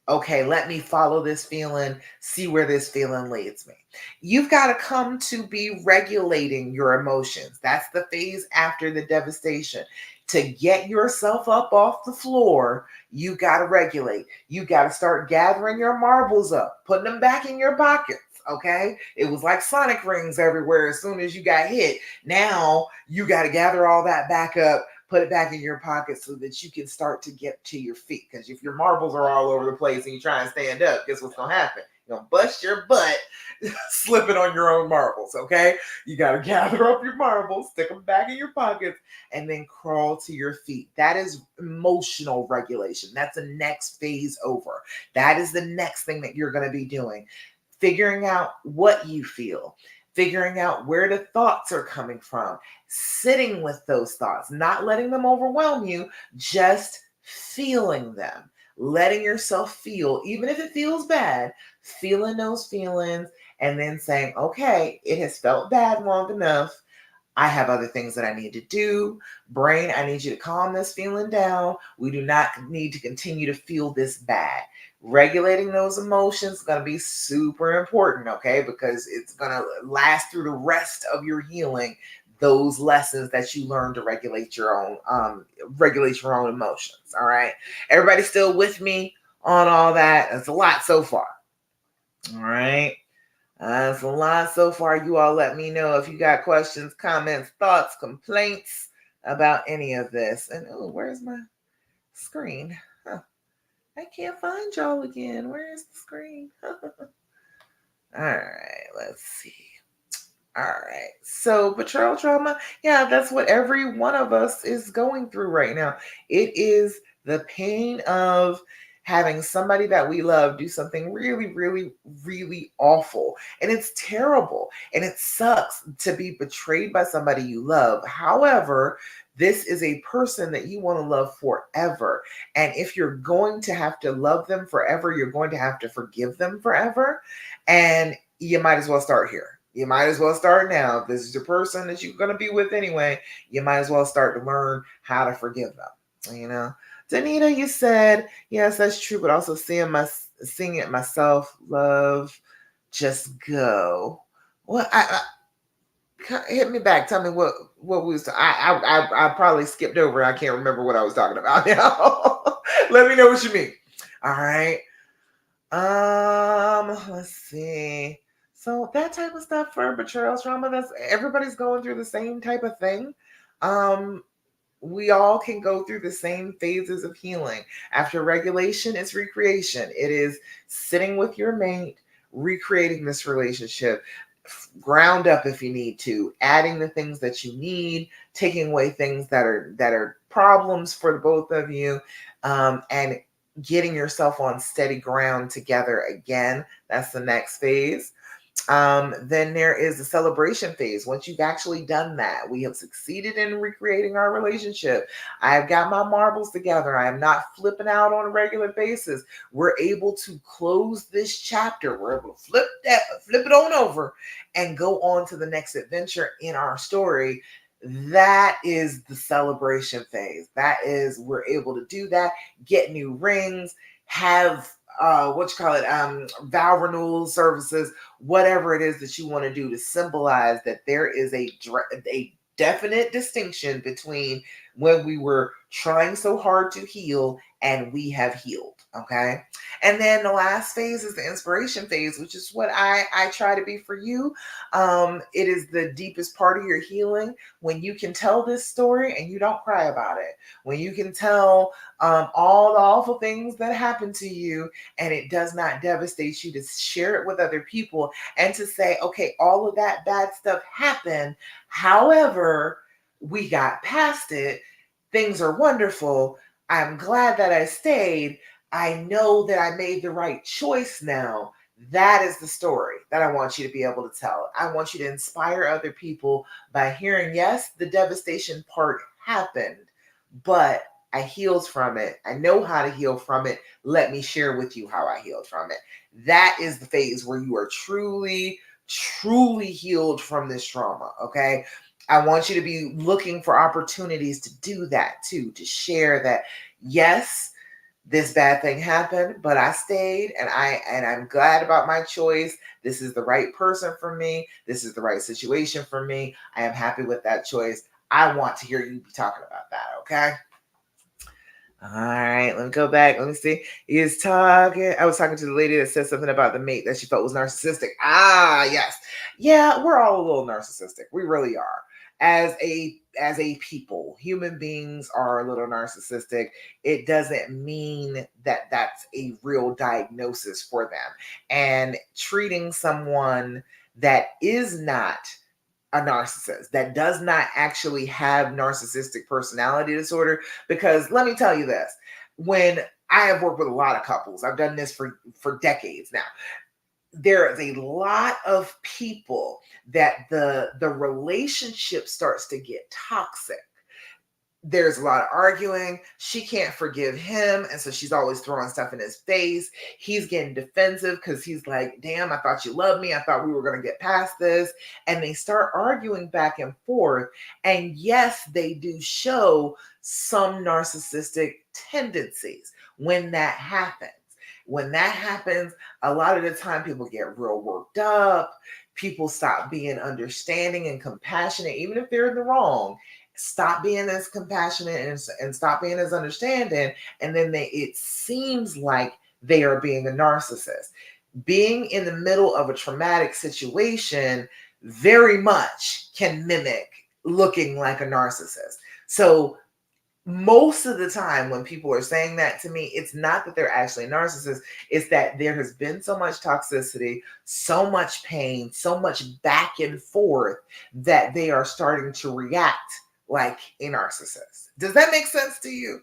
Okay, let me follow this feeling, see where this feeling leads me. You've got to come to be regulating your emotions. That's the phase after the devastation. To get yourself up off the floor, you got to regulate. You got to start gathering your marbles up, putting them back in your pockets. Okay, it was like sonic rings everywhere as soon as you got hit. Now you got to gather all that back up, put it back in your pocket so that you can start to get to your feet. Because if your marbles are all over the place and you try and stand up, guess what's gonna happen? You're gonna bust your butt slipping on your own marbles. Okay, you got to gather up your marbles, stick them back in your pockets, and then crawl to your feet. That is emotional regulation. That's the next phase over. That is the next thing that you're going to be doing. Figuring out what you feel, figuring out where the thoughts are coming from, sitting with those thoughts, not letting them overwhelm you, just feeling them, letting yourself feel, even if it feels bad, feeling those feelings, and then saying, okay, it has felt bad long enough. I have other things that I need to do. Brain, I need you to calm this feeling down. We do not need to continue to feel this bad. Regulating those emotions is going to be super important, okay? Because it's going to last through the rest of your healing. Those lessons that you learn to regulate your own emotions. All right, everybody still with me on all that? It's a lot so far. All right. That's a lot so far. You all let me know if you got questions, comments, thoughts, complaints about any of this. And oh, where's my screen? Huh. I can't find y'all again. Where is the screen? All right, let's see. All right. So betrayal trauma, yeah, that's what every one of us is going through right now. It is the pain of having somebody that we love do something really, really, really awful. And it's terrible. And it sucks to be betrayed by somebody you love. However, this is a person that you want to love forever. And if you're going to have to love them forever, you're going to have to forgive them forever. And you might as well start here. You might as well start now. If this is your person that you're going to be with anyway, you might as well start to learn how to forgive them. You know, Danita, you said, yes, that's true, but also seeing it myself, love, just go. Well, hit me back. Tell me what we was. I probably skipped over. I can't remember what I was talking about now. Let me know what you mean. All right. Let's see. So that type of stuff for betrayal trauma, that's everybody's going through the same type of thing. We all can go through the same phases of healing. After regulation, it's recreation. It is sitting with your mate, recreating this relationship, ground up if you need to, adding the things that you need, taking away things that are problems for both of you, and getting yourself on steady ground together again. That's the next phase. Then there is the celebration phase. Once you've actually done that, we have succeeded in recreating our relationship. I've got my marbles together. I am not flipping out on a regular basis. We're able to close this chapter. We're able to flip it on over and go on to the next adventure in our story. That is the celebration phase. That is, we're able to do that, get new rings, have vow renewal services, whatever it is that you want to do to symbolize that there is a definite distinction between when we were trying so hard to heal and we have healed. Okay. And then the last phase is the inspiration phase, which is what I try to be for you. It is the deepest part of your healing, when you can tell this story and you don't cry about it, when you can tell all the awful things that happened to you and it does not devastate you, to share it with other people and to say, okay, all of that bad stuff happened. However, we got past it. Things are wonderful. I'm glad that I stayed. I know that I made the right choice now. That is the story that I want you to be able to tell. I want you to inspire other people by hearing, yes, the devastation part happened, but I healed from it. I know how to heal from it. Let me share with you how I healed from it. That is the phase where you are truly, truly healed from this trauma. Okay. I want you to be looking for opportunities to do that too, to share that, yes, this bad thing happened, but I stayed and I'm glad about my choice. This is the right person for me. This is the right situation for me. I am happy with that choice. I want to hear you be talking about that. Okay. All right, let me go back. Let me see. I was talking to the lady that said something about the mate that she felt was narcissistic. Ah, yes. Yeah, we're all a little narcissistic. We really are. As a people, human beings are a little narcissistic. It doesn't mean that that's a real diagnosis for them. And treating someone that is not a narcissist, that does not actually have narcissistic personality disorder. Because let me tell you this, when I have worked with a lot of couples, I've done this for decades now. There is a lot of people that the relationship starts to get toxic. There's a lot of arguing. She can't forgive him. And so she's always throwing stuff in his face. He's getting defensive because he's like, damn, I thought you loved me. I thought we were going to get past this. And they start arguing back and forth. And yes, they do show some narcissistic tendencies when that happens. When that happens, a lot of the time people get real worked up. People stop being understanding and compassionate, even if they're in the wrong. Stop being as compassionate and stop being as understanding, and then it seems like they are being a narcissist. Being in the middle of a traumatic situation very much can mimic looking like a narcissist. So most of the time when people are saying that to me, it's not that they're actually narcissists. It's that there has been so much toxicity, so much pain, so much back and forth that they are starting to react like a narcissist. Does that make sense to you?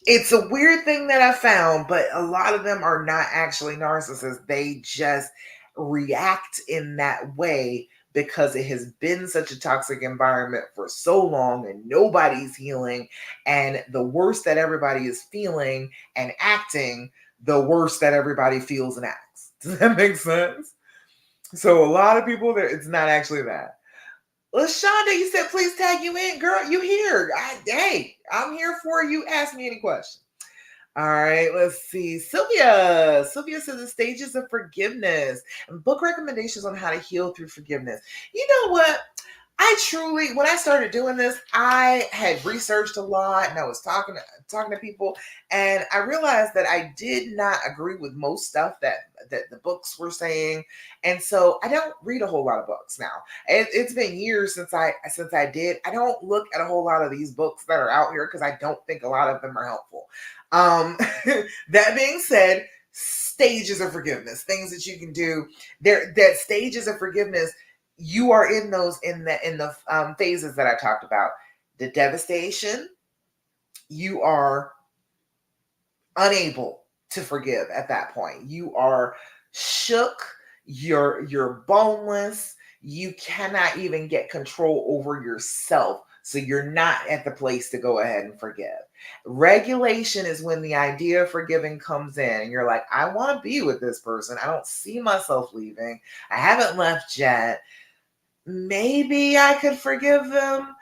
It's a weird thing that I found, but a lot of them are not actually narcissists. They just react in that way because it has been such a toxic environment for so long and nobody's healing. And the worse that everybody is feeling and acting, the worse that everybody feels and acts. Does that make sense? So a lot of people there, it's not actually that. LaShonda, you said please tag you in. Girl, you here. Hey, I'm here for you. Ask me any question. All right, let's see. Sylvia says the stages of forgiveness and book recommendations on how to heal through forgiveness. You know what? When I started doing this, I had researched a lot and I was talking to people, and I realized that I did not agree with most stuff that the books were saying, and so I don't read a whole lot of books now. It's been years since I did. I don't look at a whole lot of these books that are out here because I don't think a lot of them are helpful. That being said, stages of forgiveness, things that you can do there, that stages of forgiveness, you are in those in the phases that I talked about. The devastation, you are unable to forgive at that point. You are shook, you're boneless, you cannot even get control over yourself. So you're not at the place to go ahead and forgive. Regulation is when the idea of forgiving comes in and you're like, I want to be with this person. I don't see myself leaving. I haven't left yet. Maybe I could forgive them.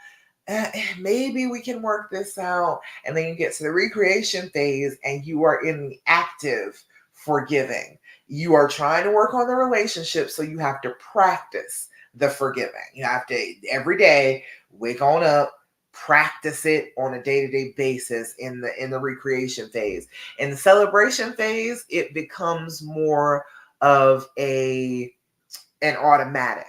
Maybe we can work this out. And then you get to the recreation phase and you are in the active forgiving. You are trying to work on the relationship, so you have to practice the forgiving. You have to every day wake on up, practice it on a day-to-day basis in the recreation phase. In the celebration phase, it becomes more of an automatic.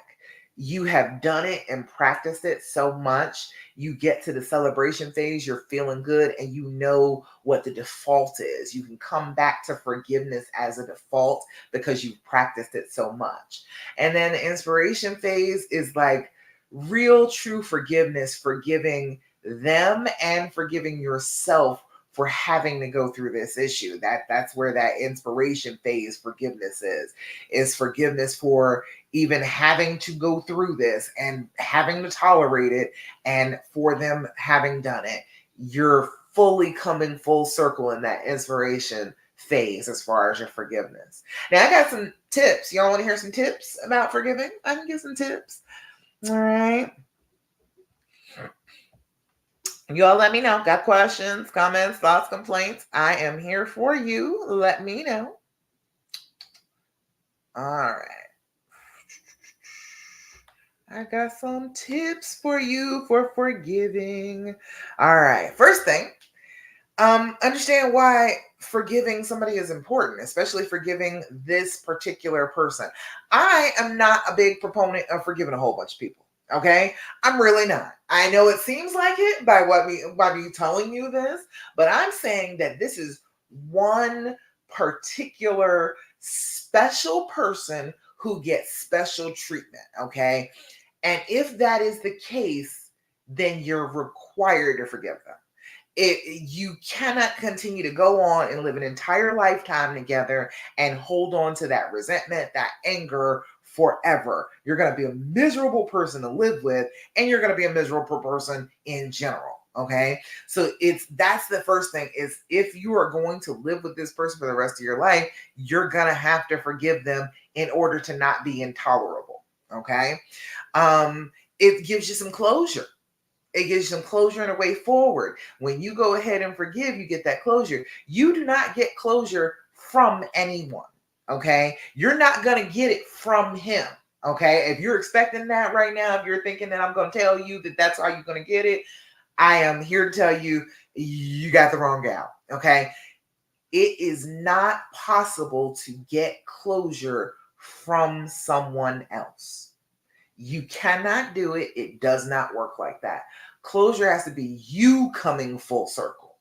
You have done it and practiced it so much, you get to the celebration phase, you're feeling good, and you know what the default is. You can come back to forgiveness as a default because you've practiced it so much. And then the inspiration phase is like real, true forgiveness, forgiving them and forgiving yourself for having to go through this issue. That's where that inspiration phase forgiveness is forgiveness for even having to go through this and having to tolerate it, and for them having done it. You're fully coming full circle in that inspiration phase as far as your forgiveness. Now, I got some tips. Y'all want to hear some tips about forgiving? I can give some tips. All right. Y'all let me know. Got questions, comments, thoughts, complaints? I am here for you. Let me know. All right. I got some tips for you for forgiving. All right. First thing, understand why forgiving somebody is important, especially forgiving this particular person. I am not a big proponent of forgiving a whole bunch of people. Okay, I'm really not. I know it seems like it by me telling you this, but I'm saying that this is one particular special person who gets special treatment. Okay, and if that is the case, then you're required to forgive them. You cannot continue to go on and live an entire lifetime together and hold on to that resentment, that anger forever. You're going to be a miserable person to live with, and you're going to be a miserable person in general. Okay, so that's the first thing, is if you are going to live with this person for the rest of your life, you're going to have to forgive them in order to not be intolerable. Okay, it gives you some closure. It gives you some closure and a way forward. When you go ahead and forgive, you get that closure. You do not get closure from anyone. Okay, you're not going to get it from him. Okay, if you're expecting that right now, if you're thinking that I'm going to tell you that that's how you're going to get it, I am here to tell you, you got the wrong gal. Okay, it is not possible to get closure from someone else. You cannot do it. It does not work like that. Closure has to be you coming full circle,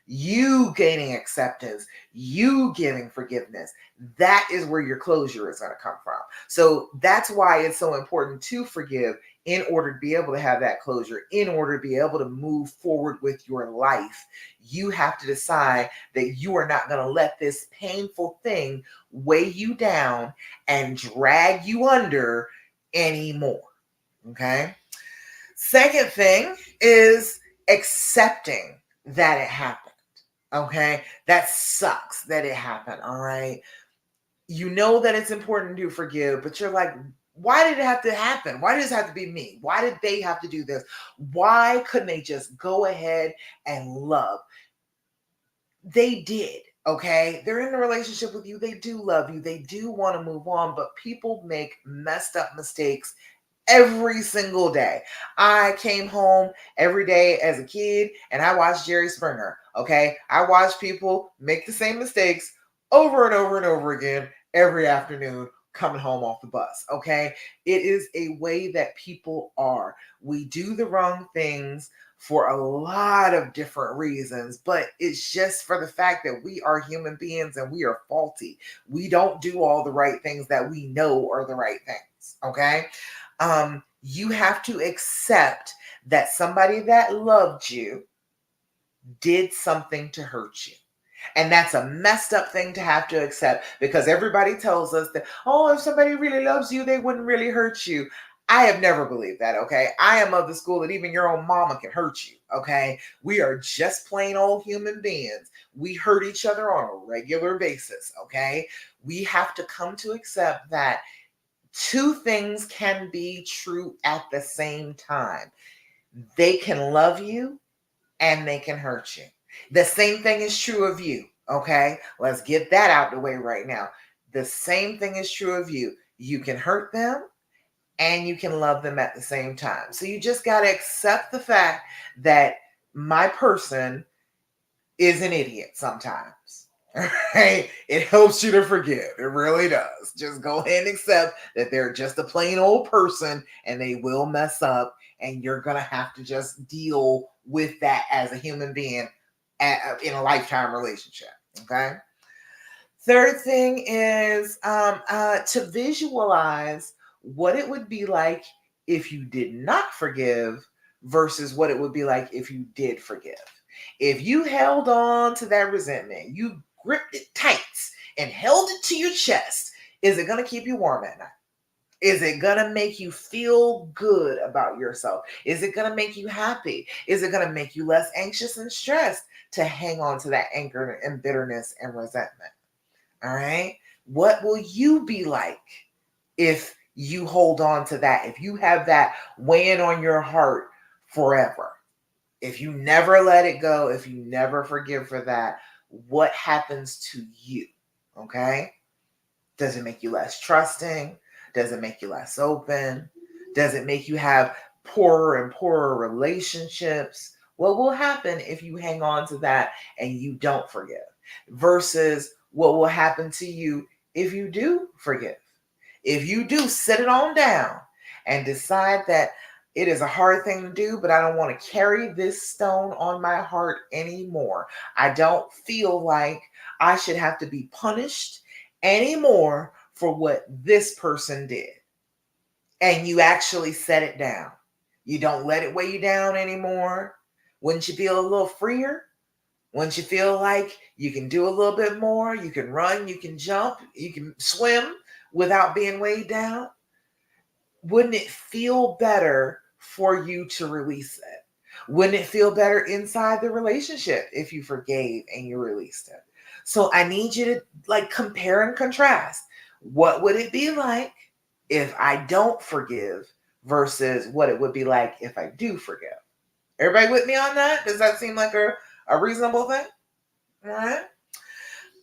you gaining acceptance, you giving forgiveness. That is where your closure is going to come from. So that's why it's so important to forgive, in order to be able to have that closure, in order to be able to move forward with your life. You have to decide that you are not going to let this painful thing weigh you down and drag you under anymore. Okay. Second thing is accepting that it happened. Okay. That sucks that it happened. All right. You know that it's important to forgive, but you're like, why did it have to happen? Why does it have to be me? Why did they have to do this? Why couldn't they just go ahead and love? They did. Okay. They're in a relationship with you. They do love you. They do want to move on, but people make messed up mistakes every single day. I came home every day as a kid and I watched Jerry Springer. Okay. I watched people make the same mistakes over and over and over again every afternoon coming home off the bus. Okay. It is a way that people are. We do the wrong things for a lot of different reasons, but it's just for the fact that we are human beings and we are faulty. We don't do all the right things that we know are the right things. Okay. You have to accept that somebody that loved you did something to hurt you. And that's a messed up thing to have to accept, because everybody tells us that, oh, if somebody really loves you, they wouldn't really hurt you. I have never believed that, okay? I am of the school that even your own mama can hurt you, okay? We are just plain old human beings. We hurt each other on a regular basis, okay? We have to come to accept that two things can be true at the same time. They can love you and they can hurt you. The same thing is true of you, okay? Let's get that out the way right now. The same thing is true of you. You can hurt them and you can love them at the same time. So you just got to accept the fact that my person is an idiot sometimes. Right? It helps you to forgive. It really does. Just go ahead and accept that they're just a plain old person and they will mess up, and you're going to have to just deal with that as a human being in a lifetime relationship. Okay. Third thing is to visualize what it would be like if you did not forgive versus what it would be like if you did forgive. If you held on to that resentment, you gripped it tight and held it to your chest, is it going to keep you warm at night? Is it going to make you feel good about yourself? Is it going to make you happy? Is it going to make you less anxious and stressed to hang on to that anger and bitterness and resentment? All right. What will you be like if you hold on to that? If you have that weighing on your heart forever, if you never let it go, if you never forgive for that, what happens to you? Okay. Does it make you less trusting? Does it make you less open? Does it make you have poorer and poorer relationships? What will happen if you hang on to that and you don't forgive? Versus what will happen to you if you do forgive? If you do sit it on down and decide that it is a hard thing to do, but I don't want to carry this stone on my heart anymore. I don't feel like I should have to be punished anymore for what this person did. And you actually set it down. You don't let it weigh you down anymore. Wouldn't you feel a little freer? Wouldn't you feel like you can do a little bit more? You can run, you can jump, you can swim without being weighed down? Wouldn't it feel better for you to release it? Wouldn't it feel better inside the relationship if you forgave and you released it? So I need you to like compare and contrast. What would it be like if I don't forgive versus what it would be like if I do forgive? Everybody with me on that? Does that seem like a reasonable thing? All right.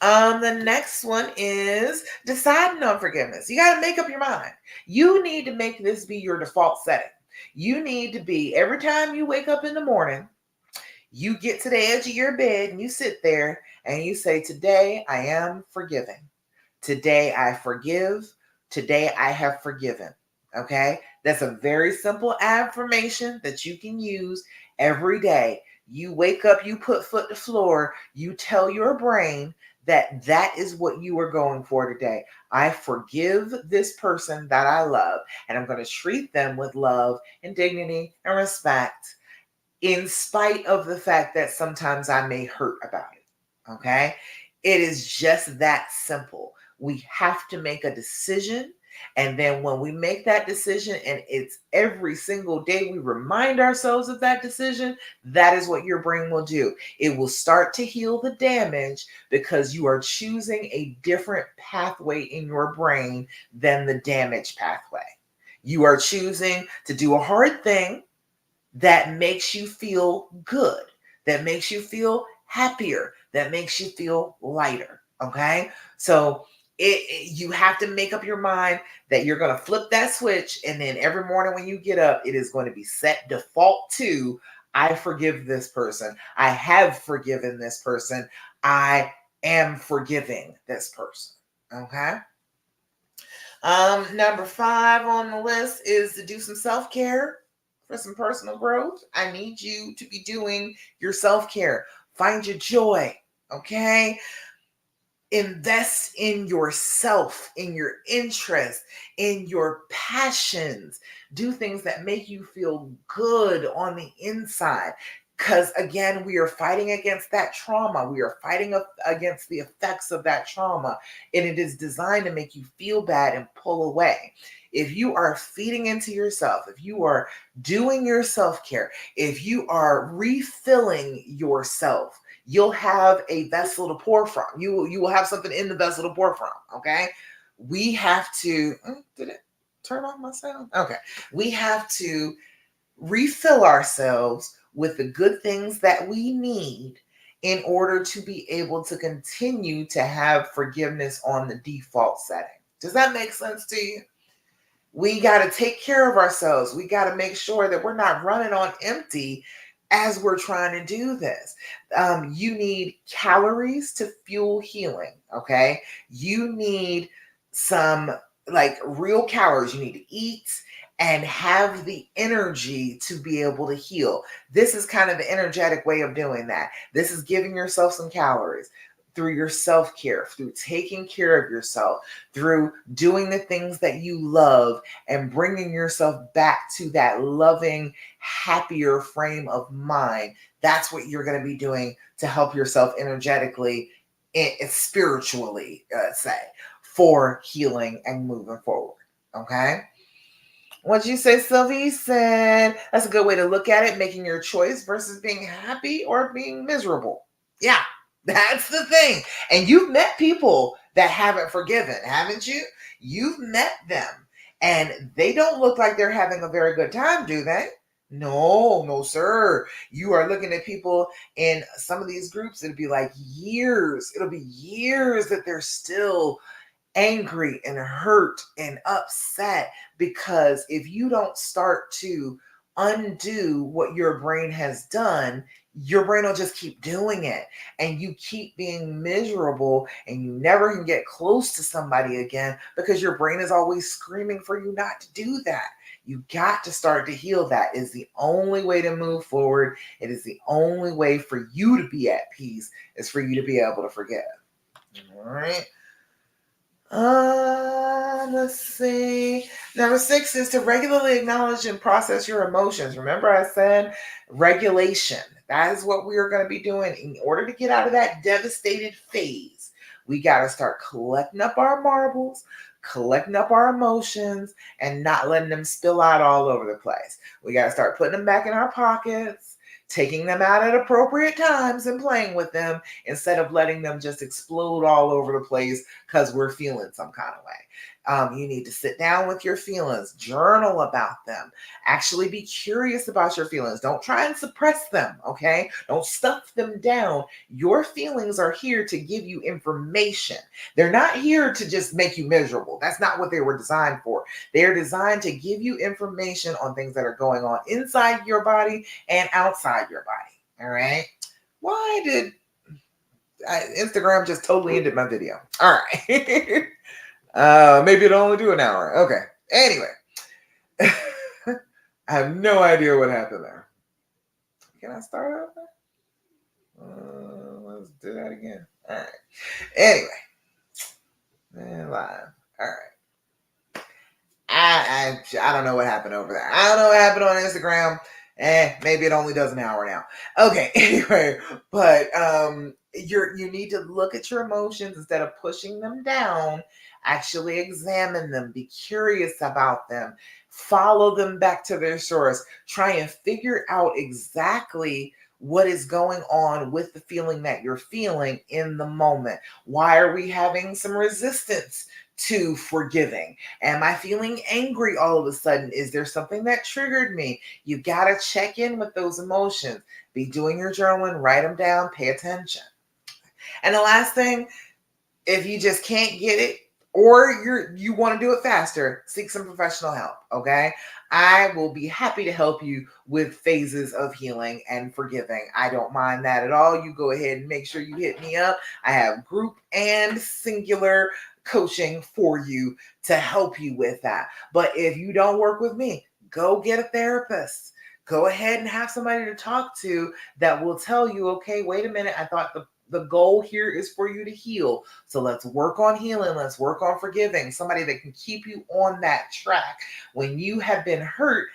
The next one is deciding on forgiveness. You got to make up your mind. You need to make this be your default setting. You need to be, every time you wake up in the morning, you get to the edge of your bed and you sit there and you say, today I am forgiving. Today I forgive. Today I have forgiven. Okay. That's a very simple affirmation that you can use every day. You wake up, you put foot to floor, you tell your brain that that is what you are going for today. I forgive this person that I love, and I'm going to treat them with love and dignity and respect, in spite of the fact that sometimes I may hurt about it. Okay? It is just that simple. We have to make a decision. And then when we make that decision, and it's every single day we remind ourselves of that decision, that is what your brain will do. It will start to heal the damage because you are choosing a different pathway in your brain than the damaged pathway. You are choosing to do a hard thing that makes you feel good, that makes you feel happier, that makes you feel lighter. Okay. So you have to make up your mind that you're going to flip that switch. And then every morning when you get up, it is going to be set default to, I forgive this person. I have forgiven this person. I am forgiving this person. Okay. Number 5 on the list is to do some self-care for some personal growth. I need you to be doing your self-care. Find your joy, okay? Invest in yourself, in your interest, in your passions. Do things that make you feel good on the inside. Because again, we are fighting against that trauma. We are fighting against the effects of that trauma. And it is designed to make you feel bad and pull away. If you are feeding into yourself, if you are doing your self care, if you are refilling yourself, you'll have a vessel to pour from. You will have something in the vessel to pour from. Okay. We have to, did it turn off my sound? Okay. We have to refill ourselves with the good things that we need in order to be able to continue to have forgiveness on the default setting. Does that make sense to you? We got to take care of ourselves. We got to make sure that we're not running on empty as we're trying to do this. You need calories to fuel healing. Okay. You need some like real calories. You need to eat and have the energy to be able to heal. This is kind of the energetic way of doing that. This is giving yourself some calories through your self-care, through taking care of yourself, through doing the things that you love and bringing yourself back to that loving, happier frame of mind. That's what you're going to be doing to help yourself energetically and spiritually, say, for healing and moving forward. Okay? What'd you say, Sylvie said? That's a good way to look at it, making your choice versus being happy or being miserable. Yeah, that's the thing. And you've met people that haven't forgiven, haven't you? You've met them and they don't look like they're having a very good time, do they? No, no, sir. You are looking at people in some of these groups, it'll be like years. It'll be years that they're still angry and hurt and upset, because if you don't start to undo what your brain has done, your brain will just keep doing it and you keep being miserable and you never can get close to somebody again because your brain is always screaming for you not to do that. You got to start to heal. That is the only way to move forward. It is the only way for you to be at peace, is for you to be able to forgive. All right. Let's see. Number 6 is to regularly acknowledge and process your emotions. Remember, I said regulation. That is what we are going to be doing in order to get out of that devastated phase. We got to start collecting up our marbles, collecting up our emotions, and not letting them spill out all over the place. We got to start putting them back in our pockets, taking them out at appropriate times and playing with them instead of letting them just explode all over the place because we're feeling some kind of way. You need to sit down with your feelings, journal about them, actually be curious about your feelings. Don't try and suppress them, okay? Don't stuff them down. Your feelings are here to give you information. They're not here to just make you miserable. That's not what they were designed for. They're designed to give you information on things that are going on inside your body and outside your body, all right? Why did Instagram just totally ended my video? All right. Maybe it'll only do an hour. Okay. Anyway, I have no idea what happened there. Can I start over? Let's do that again. All right. Anyway, live. All right. I don't know what happened over there. I don't know what happened on Instagram. Maybe it only does an hour now. Okay. Anyway, but you need to look at your emotions instead of pushing them down. Actually examine them, be curious about them, follow them back to their source, try and figure out exactly what is going on with the feeling that you're feeling in the moment. Why are we having some resistance to forgiving? Am I feeling angry all of a sudden? Is there something that triggered me? You got to check in with those emotions. Be doing your journaling, write them down, pay attention. And the last thing, if you just can't get it, or you want to do it faster, seek some professional help, okay? I will be happy to help you with phases of healing and forgiving. I don't mind that at all. You go ahead and make sure you hit me up. I have group and singular coaching for you to help you with that. But if you don't work with me, go get a therapist. Go ahead and have somebody to talk to that will tell you, okay, wait a minute, I thought the goal here is for you to heal. So let's work on healing. Let's work on forgiving. Somebody that can keep you on that track. When you have been hurt,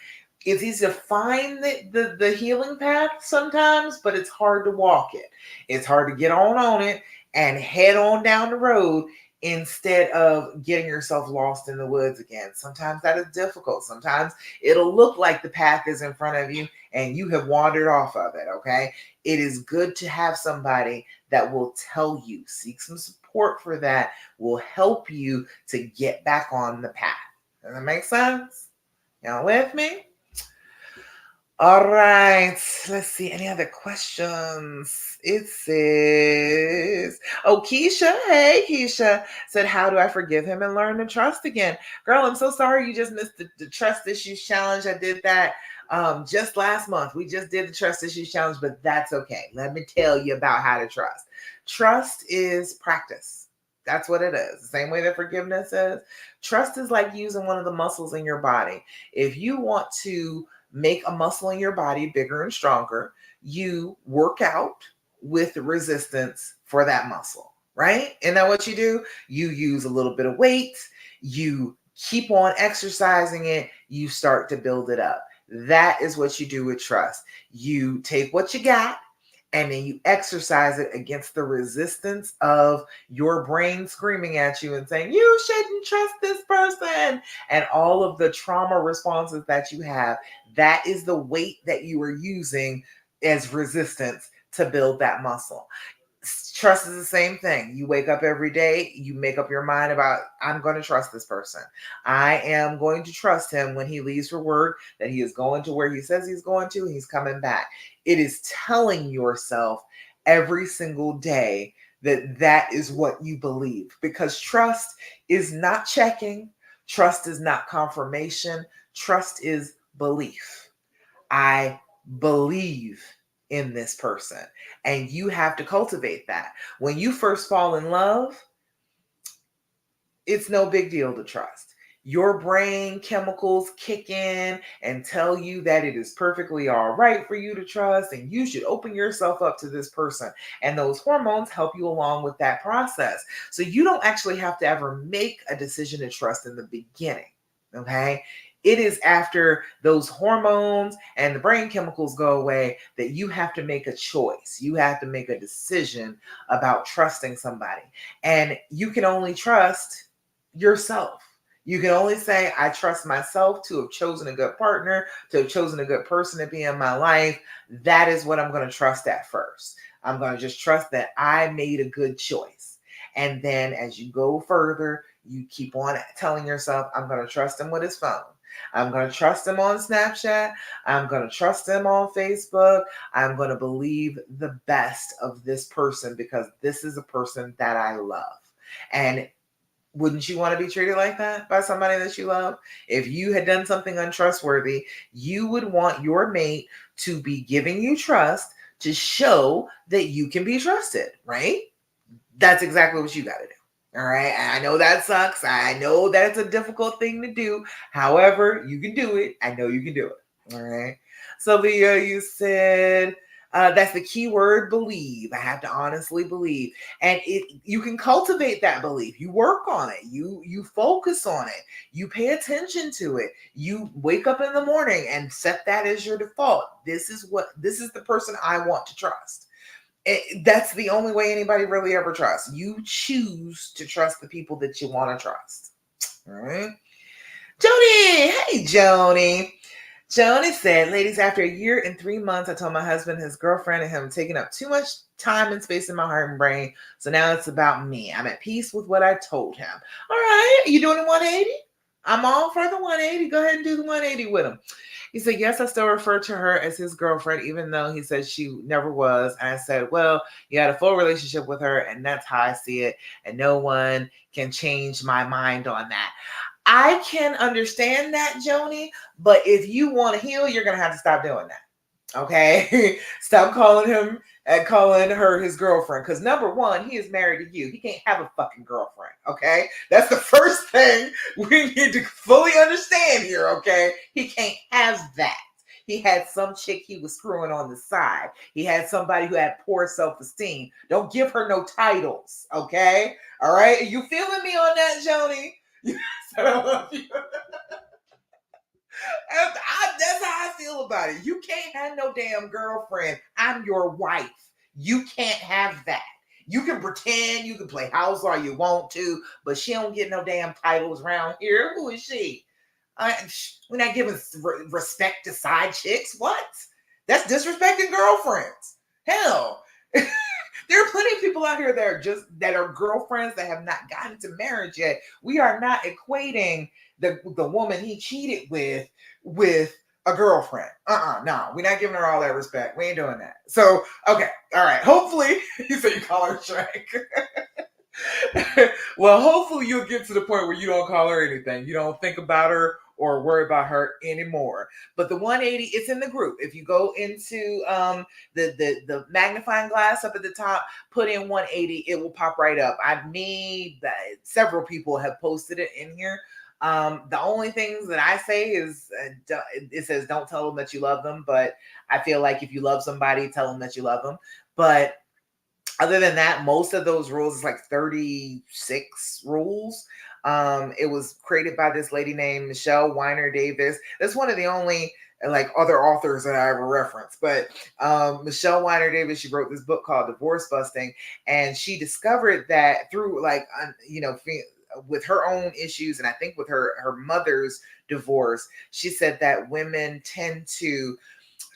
It's easy to find the healing path sometimes, but it's hard to walk it. It's hard to get on it and head on down the road instead of getting yourself lost in the woods again. Sometimes that is difficult. Sometimes it'll look like the path is in front of you and you have wandered off of it, okay? It is good to have somebody that will tell you, seek some support for that, will help you to get back on the path. Does that make sense? Y'all with me? All right, let's see. Any other questions? It says, oh, Keisha, hey, Keisha, said, how do I forgive him and learn to trust again? Girl, I'm so sorry you just missed the trust issues challenge. I did that just last month. We just did the trust issues challenge, but that's okay. Let me tell you about how to trust. Trust is practice. That's what it is. The same way that forgiveness is. Trust is like using one of the muscles in your body. If you want to make a muscle in your body bigger and stronger, you work out with resistance for that muscle, right? Isn't that what you do? You use a little bit of weight, you keep on exercising it, you start to build it up. That is what you do with trust. You take what you got and then you exercise it against the resistance of your brain screaming at you and saying, you shouldn't trust this person, and all of the trauma responses that you have. That is the weight that you are using as resistance to build that muscle. Trust is the same thing. You wake up every day, you make up your mind about, I'm going to trust this person. I am going to trust him when he leaves for work, that he is going to where he says he's going to, and he's coming back. It is telling yourself every single day that that is what you believe, because trust is not checking. Trust is not confirmation. Trust is belief. I believe in this person. And you have to cultivate that. When you first fall in love, it's no big deal to trust. Your brain chemicals kick in and tell you that it is perfectly all right for you to trust, and you should open yourself up to this person. And those hormones help you along with that process. So you don't actually have to ever make a decision to trust in the beginning. Okay. It is after those hormones and the brain chemicals go away that you have to make a choice. You have to make a decision about trusting somebody. And you can only trust yourself. You can only say, I trust myself to have chosen a good partner, to have chosen a good person to be in my life. That is what I'm going to trust at first. I'm going to just trust that I made a good choice. And then as you go further, you keep on telling yourself, I'm going to trust him with his phone. I'm going to trust him on Snapchat. I'm going to trust him on Facebook. I'm going to believe the best of this person because this is a person that I love. And wouldn't you want to be treated like that by somebody that you love? If you had done something untrustworthy, you would want your mate to be giving you trust to show that you can be trusted, right? That's exactly what you got to do. All right. I know that sucks. I know that's a difficult thing to do. However, you can do it. I know you can do it. All right. Sylvia, you said that's the key word, believe. I have to honestly believe. And you can cultivate that belief. You work on it. You focus on it. You pay attention to it. You wake up in the morning and set that as your default. This is the person I want to trust. That's the only way anybody really ever trusts. You choose to trust the people that you want to trust. All right. Joni, hey Joni. Joni said, ladies, after a year and 3 months, I told my husband, his girlfriend, and him taking up too much time and space in my heart and brain. So now it's about me. I'm at peace with what I told him. All right. Are you doing the 180? I'm all for the 180. Go ahead and do the 180 with him. He said, yes, I still refer to her as his girlfriend, even though he said she never was. And I said, well, you had a full relationship with her, and that's how I see it. And no one can change my mind on that. I can understand that, Joni, but if you want to heal, you're going to have to stop doing that. Okay? Stop calling him and calling her his girlfriend. Because number one, he is married to you. He can't have a fucking girlfriend. Okay? That's the first thing we need to fully understand here. Okay? He can't have that. He had some chick he was screwing on the side. He had somebody who had poor self-esteem. Don't give her no titles. Okay? All right? Are you feeling me on that, Joni? I love you. That's how I feel about it. You can't have no damn girlfriend. I'm your wife. You can't have that. You can pretend, you can play house all you want to, but she don't get no damn titles around here. Who is she? We're not giving respect to side chicks. What? That's disrespecting girlfriends. Hell, there are plenty of people out here that are girlfriends that have not gotten to marriage yet. We are not equating the woman he cheated with a girlfriend. No, we're not giving her all that respect. We ain't doing that. So, okay, all right. Hopefully, you say you call her Shrek. Well, hopefully you'll get to the point where you don't call her anything. You don't think about her or worry about her anymore. But the 180, it's in the group. If you go into the magnifying glass up at the top, put in 180, it will pop right up. Several people have posted it in here. The only things that I say is it says don't tell them that you love them, but I feel like if you love somebody, tell them that you love them. But other than that, most of those rules is like 36 rules. It was created by this lady named Michelle Weiner Davis. That's one of the only like other authors that I ever reference. But Michelle Weiner Davis, she wrote this book called Divorce Busting, and she discovered that through with her own issues, and I think with her mother's divorce, she said that women tend to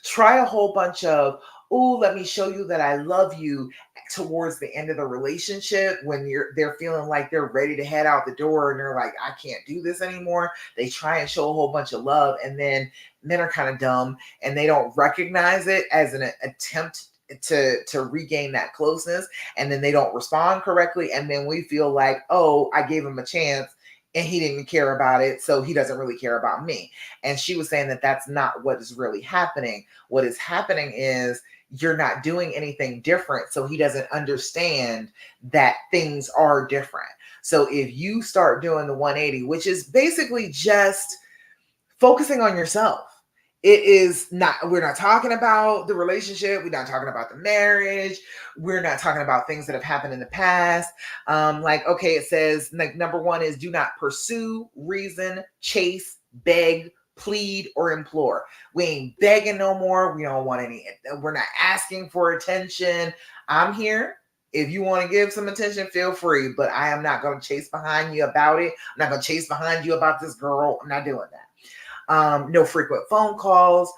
try a whole bunch of, oh, let me show you that I love you towards the end of the relationship when they're feeling like they're ready to head out the door and they're like, I can't do this anymore. They try and show a whole bunch of love, and then men are kind of dumb and they don't recognize it as an attempt to regain that closeness, and then they don't respond correctly, and then we feel like, oh, I gave him a chance and he didn't care about it, so he doesn't really care about me. And she was saying that that's not what is really happening. What is happening is you're not doing anything different, so he doesn't understand that things are different. So if you start doing the 180, which is basically just focusing on yourself, it is not, we're not talking about the relationship, we're not talking about the marriage, we're not talking about things that have happened in the past. Okay, it says like number one is do not pursue, reason, chase, beg, plead, or implore. We ain't begging no more. We don't want any, we're not asking for attention. I'm here. If you want to give some attention, feel free, but I am not going to chase behind you about it. I'm not going to chase behind you about this girl. I'm not doing that. No frequent phone calls.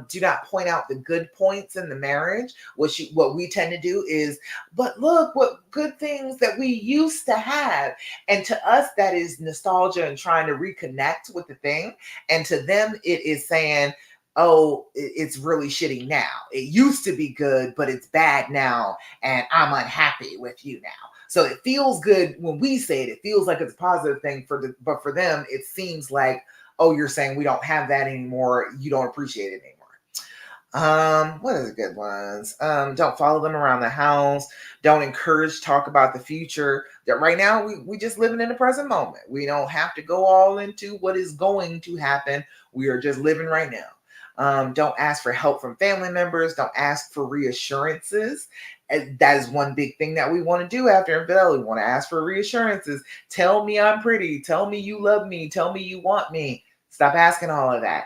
Do not point out the good points in the marriage. What we tend to do is, but look what good things that we used to have. And to us, that is nostalgia and trying to reconnect with the thing. And to them, it is saying, oh, it's really shitty now. It used to be good, but it's bad now. And I'm unhappy with you now. So it feels good when we say it. It feels like it's a positive thing but for them, it seems like, oh, you're saying we don't have that anymore. You don't appreciate it anymore. What are the good ones? Don't follow them around the house. Don't encourage talk about the future. That right now we just living in the present moment. We don't have to go all into what is going to happen. We are just living right now. Don't ask for help from family members. Don't ask for reassurances. And that is one big thing that we want to do after infidelity. We want to ask for reassurances. Tell me I'm pretty. Tell me you love me. Tell me you want me. Stop asking all of that.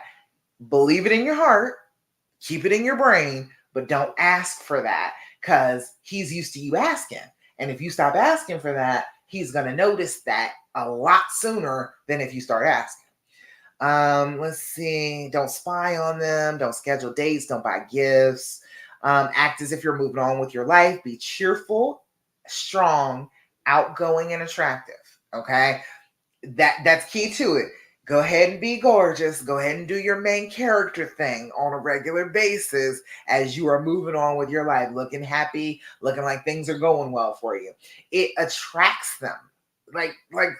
Believe it in your heart. Keep it in your brain, but don't ask for that because he's used to you asking. And if you stop asking for that, he's going to notice that a lot sooner than if you start asking. Let's see. Don't spy on them. Don't schedule dates. Don't buy gifts. Act as if you're moving on with your life. Be cheerful, strong, outgoing, and attractive. Okay? That's key to it. Go ahead and be gorgeous. Go ahead and do your main character thing on a regular basis as you are moving on with your life, looking happy, looking like things are going well for you. It attracts them. Like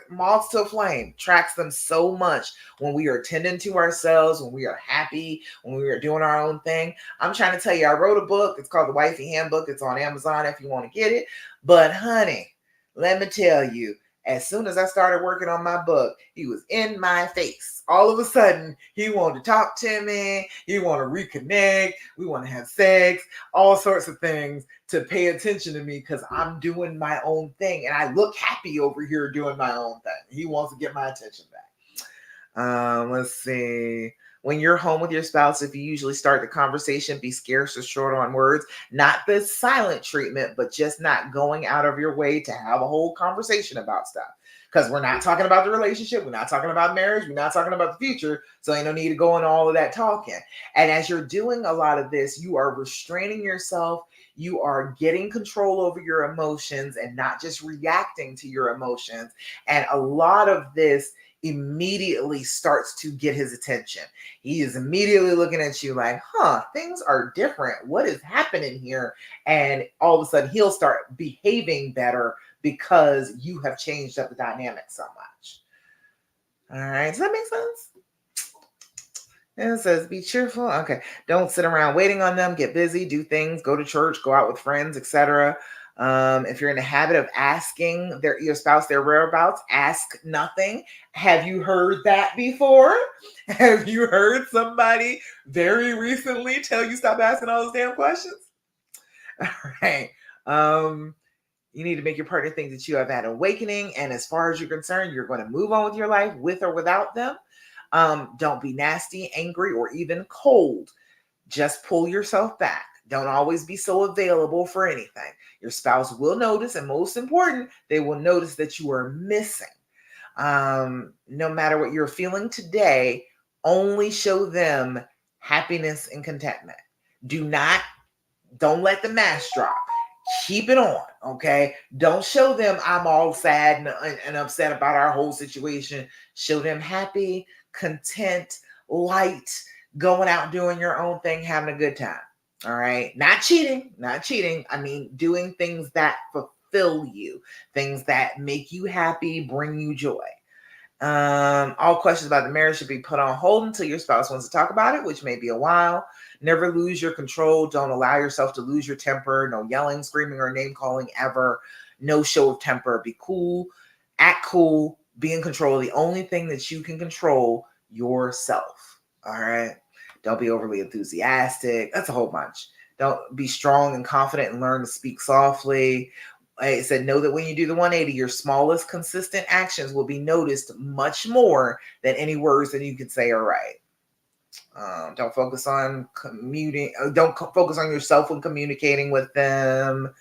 moths to a flame, attracts them so much when we are tending to ourselves, when we are happy, when we are doing our own thing. I'm trying to tell you, I wrote a book. It's called The Wifey Handbook. It's on Amazon if you want to get it. But honey, let me tell you, as soon as I started working on my book, he was in my face. All of a sudden, he wanted to talk to me. He wanted to reconnect. We want to have sex, all sorts of things to pay attention to me because I'm doing my own thing. And I look happy over here doing my own thing. He wants to get my attention back. Let's see. When you're home with your spouse, if you usually start the conversation, be scarce or short on words. Not the silent treatment, but just not going out of your way to have a whole conversation about stuff. Because we're not talking about the relationship, we're not talking about marriage, we're not talking about the future. So ain't no need to go into all of that talking. And as you're doing a lot of this, you are restraining yourself. You are getting control over your emotions and not just reacting to your emotions. And a lot of this immediately starts to get his attention. He is immediately looking at you like, things are different. What is happening here? And all of a sudden, he'll start behaving better because you have changed up the dynamic so much. All right. Does that make sense? And it says, be cheerful. Okay. Don't sit around waiting on them. Get busy, do things, go to church, go out with friends, etc. If you're in the habit of asking your spouse their whereabouts, ask nothing. Have you heard that before? Have you heard somebody very recently tell you stop asking all those damn questions? All right. You need to make your partner think that you have had an awakening. And as far as you're concerned, you're going to move on with your life with or without them. Don't be nasty, angry, or even cold. Just pull yourself back. Don't always be so available for anything. Your spouse will notice, and most important, they will notice that you are missing. No matter what you're feeling today, only show them happiness and contentment. Don't let the mask drop. Keep it on, okay? Don't show them I'm all sad and upset about our whole situation. Show them happy, content, light, going out doing your own thing, having a good time. All right. Not cheating. I mean, doing things that fulfill you, things that make you happy, bring you joy. All questions about the marriage should be put on hold until your spouse wants to talk about it, which may be a while. Never lose your control. Don't allow yourself to lose your temper. No yelling, screaming, or name calling ever. No show of temper. Be cool. Act cool. Be in control. The only thing that you can control, yourself. All right. Don't be overly enthusiastic. That's a whole bunch. Don't be strong and confident and learn to speak softly. It said, know that when you do the 180, your smallest consistent actions will be noticed much more than any words that you could say or write. Don't focus on commuting. Don't focus on yourself when communicating with them.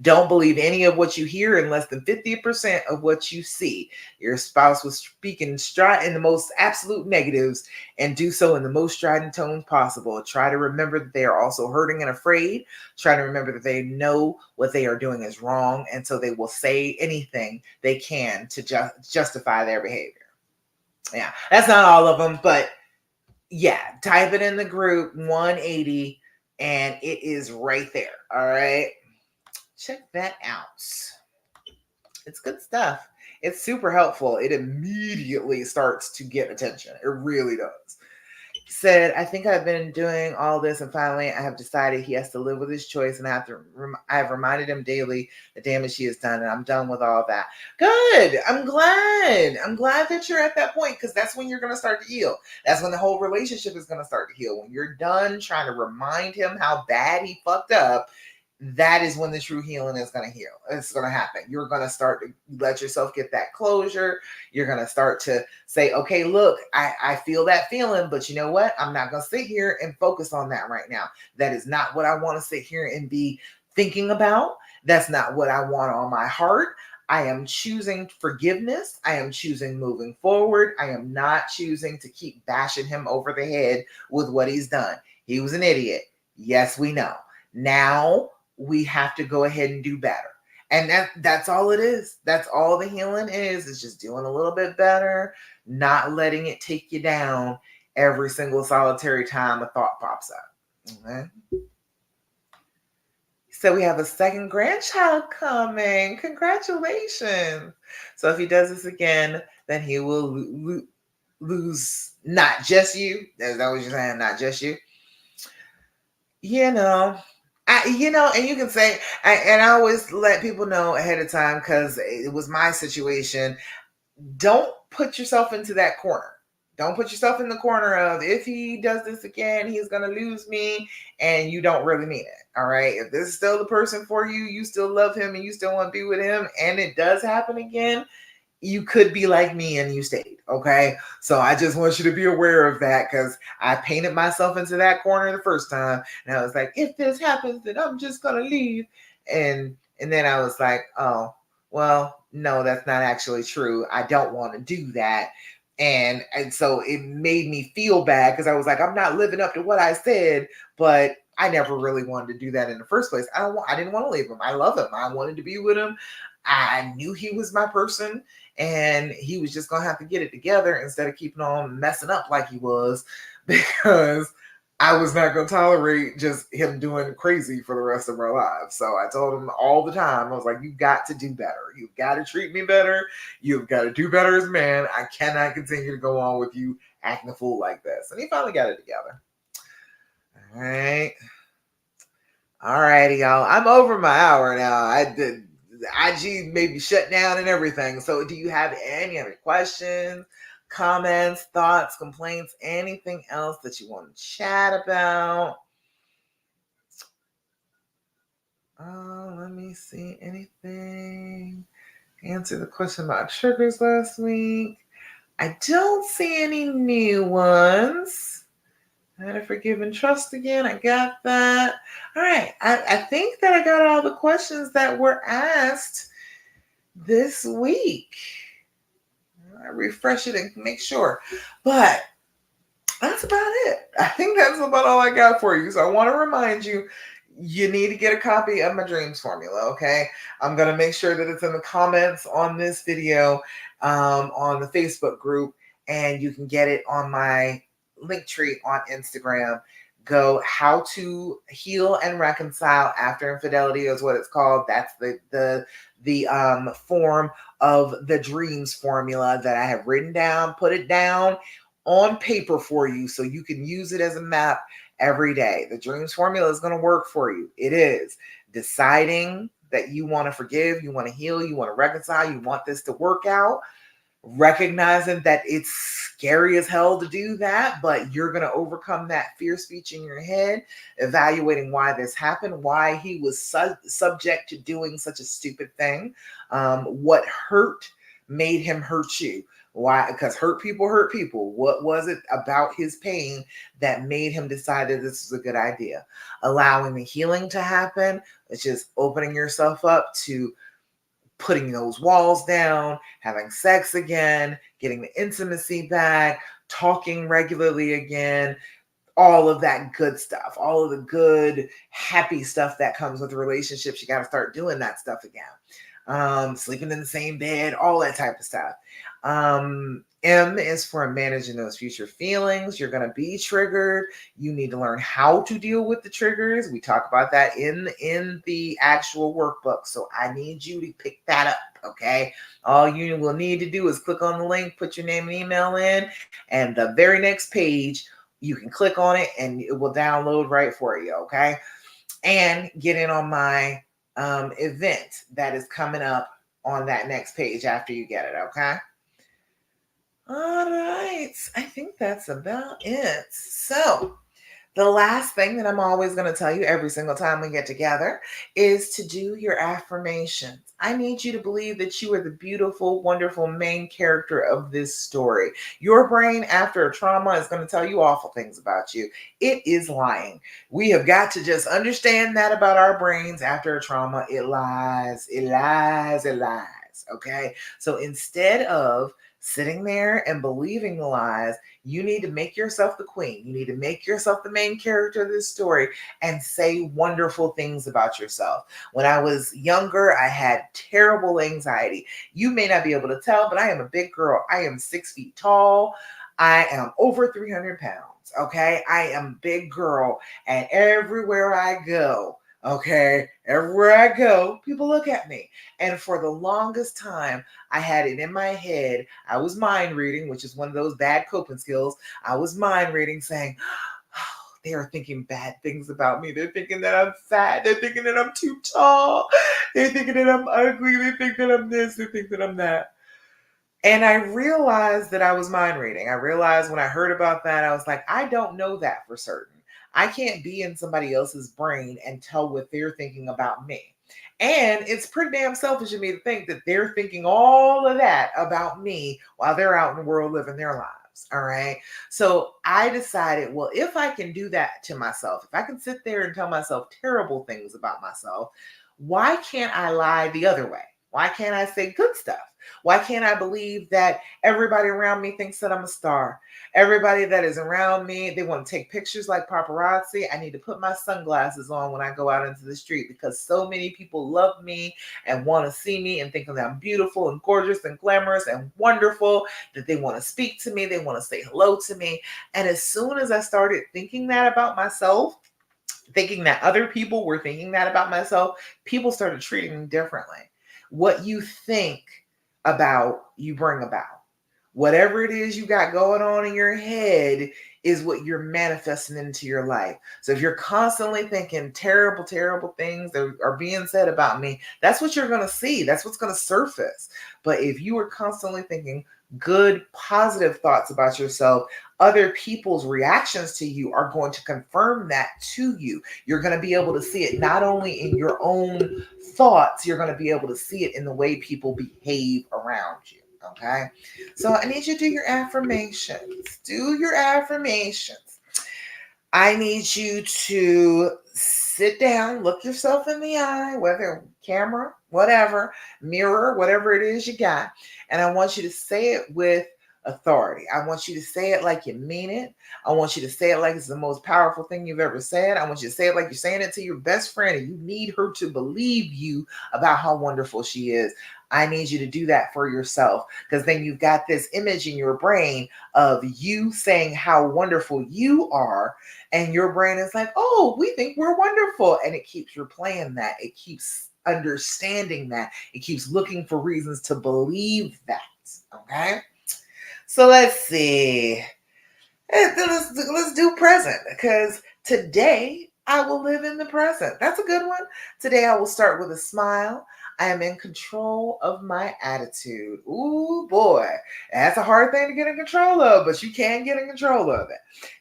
Don't believe any of what you hear in less than 50% of what you see. Your spouse was speaking in the most absolute negatives, and do so in the most strident tones possible. Try to remember that they are also hurting and afraid. Try to remember that they know what they are doing is wrong, and so they will say anything they can to justify their behavior. Yeah, that's not all of them, but yeah, type it in the group 180 and it is right there. All right. Check that out. It's good stuff. It's super helpful. It immediately starts to get attention. It really does. Said, I think I've been doing all this, and finally I have decided he has to live with his choice, and I have reminded him daily the damage he has done, and I'm done with all that. Good. I'm glad that you're at that point, because that's when you're going to start to heal. That's when the whole relationship is going to start to heal. When you're done trying to remind him how bad he fucked up, that is when the true healing is going to heal. It's going to happen. You're going to start to let yourself get that closure. You're going to start to say, okay, look, I feel that feeling, but you know what? I'm not going to sit here and focus on that right now. That is not what I want to sit here and be thinking about. That's not what I want on my heart. I am choosing forgiveness. I am choosing moving forward. I am not choosing to keep bashing him over the head with what he's done. He was an idiot. Yes, we know. Now we have to go ahead and do better. And that's all it is. That's all the healing is. It's just doing a little bit better, not letting it take you down every single solitary time a thought pops up. Okay. So we have a second grandchild coming. Congratulations. So if he does this again, then he will lose not just you. Is that what you're saying? Not just you. And you can say, and I always let people know ahead of time, because it was my situation. Don't put yourself into that corner. Don't put yourself in the corner of, if he does this again, he's going to lose me, and you don't really mean it. All right. If this is still the person for you, you still love him and you still want to be with him, and it does happen again, you could be like me and you stayed. Okay. So I just want you to be aware of that because I painted myself into that corner the first time. And I was like, if this happens, then I'm just gonna leave. And then I was like, oh, well, no, that's not actually true. I don't want to do that. And so it made me feel bad because I was like, I'm not living up to what I said, but I never really wanted to do that in the first place. I didn't want to leave him. I love him. I wanted to be with him. I knew he was my person and he was just gonna have to get it together instead of keeping on messing up like he was because I was not gonna tolerate just him doing crazy for the rest of our lives. So I told him all the time, I was like, you've got to do better. You've got to treat me better. You've got to do better as a man. I cannot continue to go on with you acting a fool like this. And he finally got it together. All right. All righty, y'all. I'm over my hour now. I did IG maybe shut down and everything. So do you have any other questions, comments, thoughts, complaints, anything else that you want to chat about? Let me see. Anything? Answer the question about triggers last week. I don't see any new ones. How to forgive and trust again. I got that. All right. I think that I got all the questions that were asked this week. I refresh it and make sure. But that's about it. I think that's about all I got for you. So I want to remind you, you need to get a copy of my dreams formula, okay? I'm going to make sure that it's in the comments on this video, on the Facebook group, and you can get it on my link tree on Instagram. Go how to heal and reconcile after infidelity is what it's called. That's the form of the dreams formula that I have written down, put it down on paper for you so you can use it as a map every day. The dreams formula is going to work for you. It is deciding that you want to forgive, you want to heal, you want to reconcile, you want this to work out, recognizing that it's scary as hell to do that, but you're going to overcome that fear speech in your head, evaluating why this happened, why he was subject to doing such a stupid thing, what hurt made him hurt you. Why? Because hurt people hurt people. What was it about his pain that made him decide that this was a good idea? Allowing the healing to happen, it's just opening yourself up to putting those walls down, having sex again, getting the intimacy back, talking regularly again, all of that good stuff, all of the good, happy stuff that comes with relationships. You got to start doing that stuff again. Sleeping in the same bed, all that type of stuff. M is for managing those future feelings. You're going to be triggered. You need to learn how to deal with the triggers. We talk about that in the actual workbook. So I need you to pick that up. Okay. All you will need to do is click on the link, put your name and email in, and the very next page, you can click on it and it will download right for you. Okay. And get in on my event that is coming up on that next page after you get it. Okay. All right. I think that's about it. So, the last thing that I'm always going to tell you every single time we get together is to do your affirmations. I need you to believe that you are the beautiful, wonderful main character of this story. Your brain, after a trauma, is going to tell you awful things about you. It is lying. We have got to just understand that about our brains. After a trauma, it lies, it lies, it lies. Okay? So instead of sitting there and believing the lies, you need to make yourself the queen. You need to make yourself the main character of this story and say wonderful things about yourself. When I was younger, I had terrible anxiety. You may not be able to tell, but I am a big girl. I am 6 feet tall. I am over 300 pounds. Okay. I am a big girl. And everywhere I go, okay, everywhere I go, people look at me. And for the longest time, I had it in my head. I was mind reading, which is one of those bad coping skills. I was mind reading saying, oh, they are thinking bad things about me. They're thinking that I'm fat. They're thinking that I'm too tall. They're thinking that I'm ugly. They think that I'm this. They think that I'm that. And I realized that I was mind reading. I realized when I heard about that, I was like, I don't know that for certain. I can't be in somebody else's brain and tell what they're thinking about me. And it's pretty damn selfish of me to think that they're thinking all of that about me while they're out in the world living their lives. All right. So I decided, well, if I can do that to myself, if I can sit there and tell myself terrible things about myself, why can't I lie the other way? Why can't I say good stuff? Why can't I believe that everybody around me thinks that I'm a star? Everybody that is around me, they want to take pictures like paparazzi. I need to put my sunglasses on when I go out into the street because so many people love me and want to see me and think that I'm beautiful and gorgeous and glamorous and wonderful, that they want to speak to me, they want to say hello to me. And as soon as I started thinking that about myself, thinking that other people were thinking that about myself, people started treating me differently. What you think about, you bring about. Whatever it is you got going on in your head is what you're manifesting into your life. So if you're constantly thinking terrible, terrible things that are being said about me, that's what you're going to see. That's what's going to surface. But if you are constantly thinking good, positive thoughts about yourself, other people's reactions to you are going to confirm that to you. You're going to be able to see it not only in your own thoughts, you're going to be able to see it in the way people behave around you. Okay. So I need you to do your affirmations. Do your affirmations. I need you to sit down, look yourself in the eye, whether camera, whatever, mirror, whatever it is you got. And I want you to say it with authority. I want you to say it like you mean it. I want you to say it like it's the most powerful thing you've ever said. I want you to say it like you're saying it to your best friend and you need her to believe you about how wonderful she is. I need you to do that for yourself because then you've got this image in your brain of you saying how wonderful you are. And your brain is like, oh, we think we're wonderful. And it keeps replaying that. It keeps understanding that. It keeps looking for reasons to believe that. Okay. So let's see. Let's do present because today I will live in the present. That's a good one. Today I will start with a smile. I am in control of my attitude. Ooh, boy. That's a hard thing to get in control of, but you can get in control of it.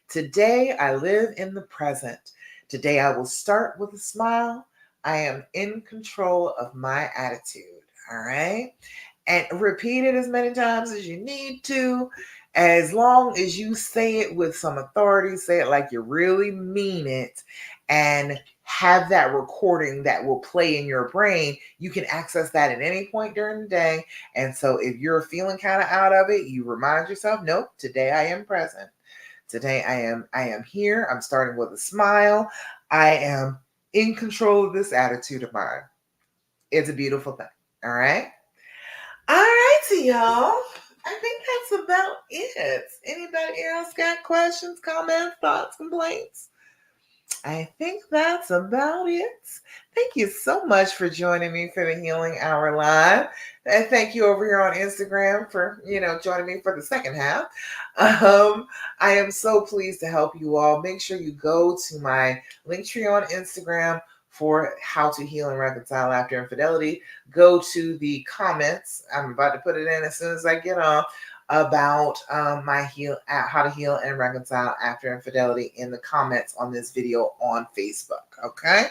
Today I live in the present. Today I will start with a smile. I am in control of my attitude. All right. And repeat it as many times as you need to. As long as you say it with some authority, say it like you really mean it, and have that recording that will play in your brain, you can access that at any point during the day. And so if you're feeling kind of out of it, you remind yourself, nope, today I am present. Today I am here. I'm starting with a smile. I am in control of this attitude of mine. It's a beautiful thing. All right. All righty, y'all. I think that's about it. Anybody else got questions, comments, thoughts, complaints? I think that's about it. Thank you so much for joining me for the Healing Hour Live. And thank you over here on Instagram for, joining me for the second half. I am so pleased to help you all. Make sure you go to my link tree on Instagram for how to heal and reconcile after infidelity. Go to the comments. I'm about to put it in as soon as I get on about how to heal and reconcile after infidelity in the comments on this video on Facebook. Okay.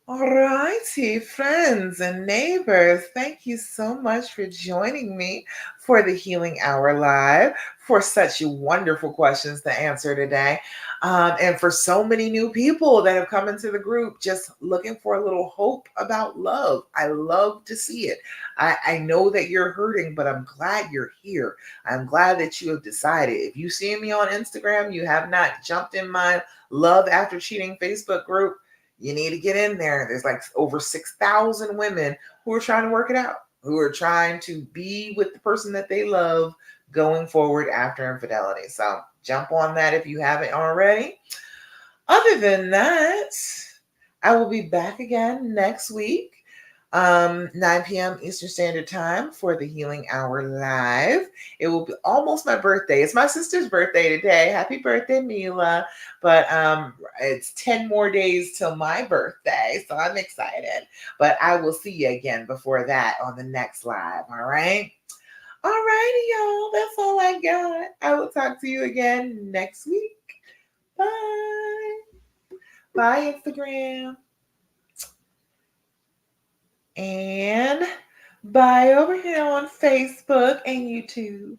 All righty, friends and neighbors, thank you so much for joining me for the Healing Hour Live, for such wonderful questions to answer today, and for so many new people that have come into the group just looking for a little hope about love. I love to see it. I know that you're hurting, but I'm glad you're here. I'm glad that you have decided. If you see me on Instagram, you have not jumped in my Love After Cheating Facebook group, you need to get in there. There's like over 6,000 women who are trying to work it out, who are trying to be with the person that they love going forward after infidelity. So jump on that if you haven't already. Other than that, I will be back again next week, 9 p.m. Eastern Standard Time for the Healing Hour Live. It will be almost my birthday. It's my sister's birthday today. Happy birthday, Mila. But it's 10 more days till my birthday, so I'm excited. But I will see you again before that on the next live, all right? All righty, y'all. That's all I got. I will talk to you again next week. Bye. Bye, Instagram. And bye over here on Facebook and YouTube.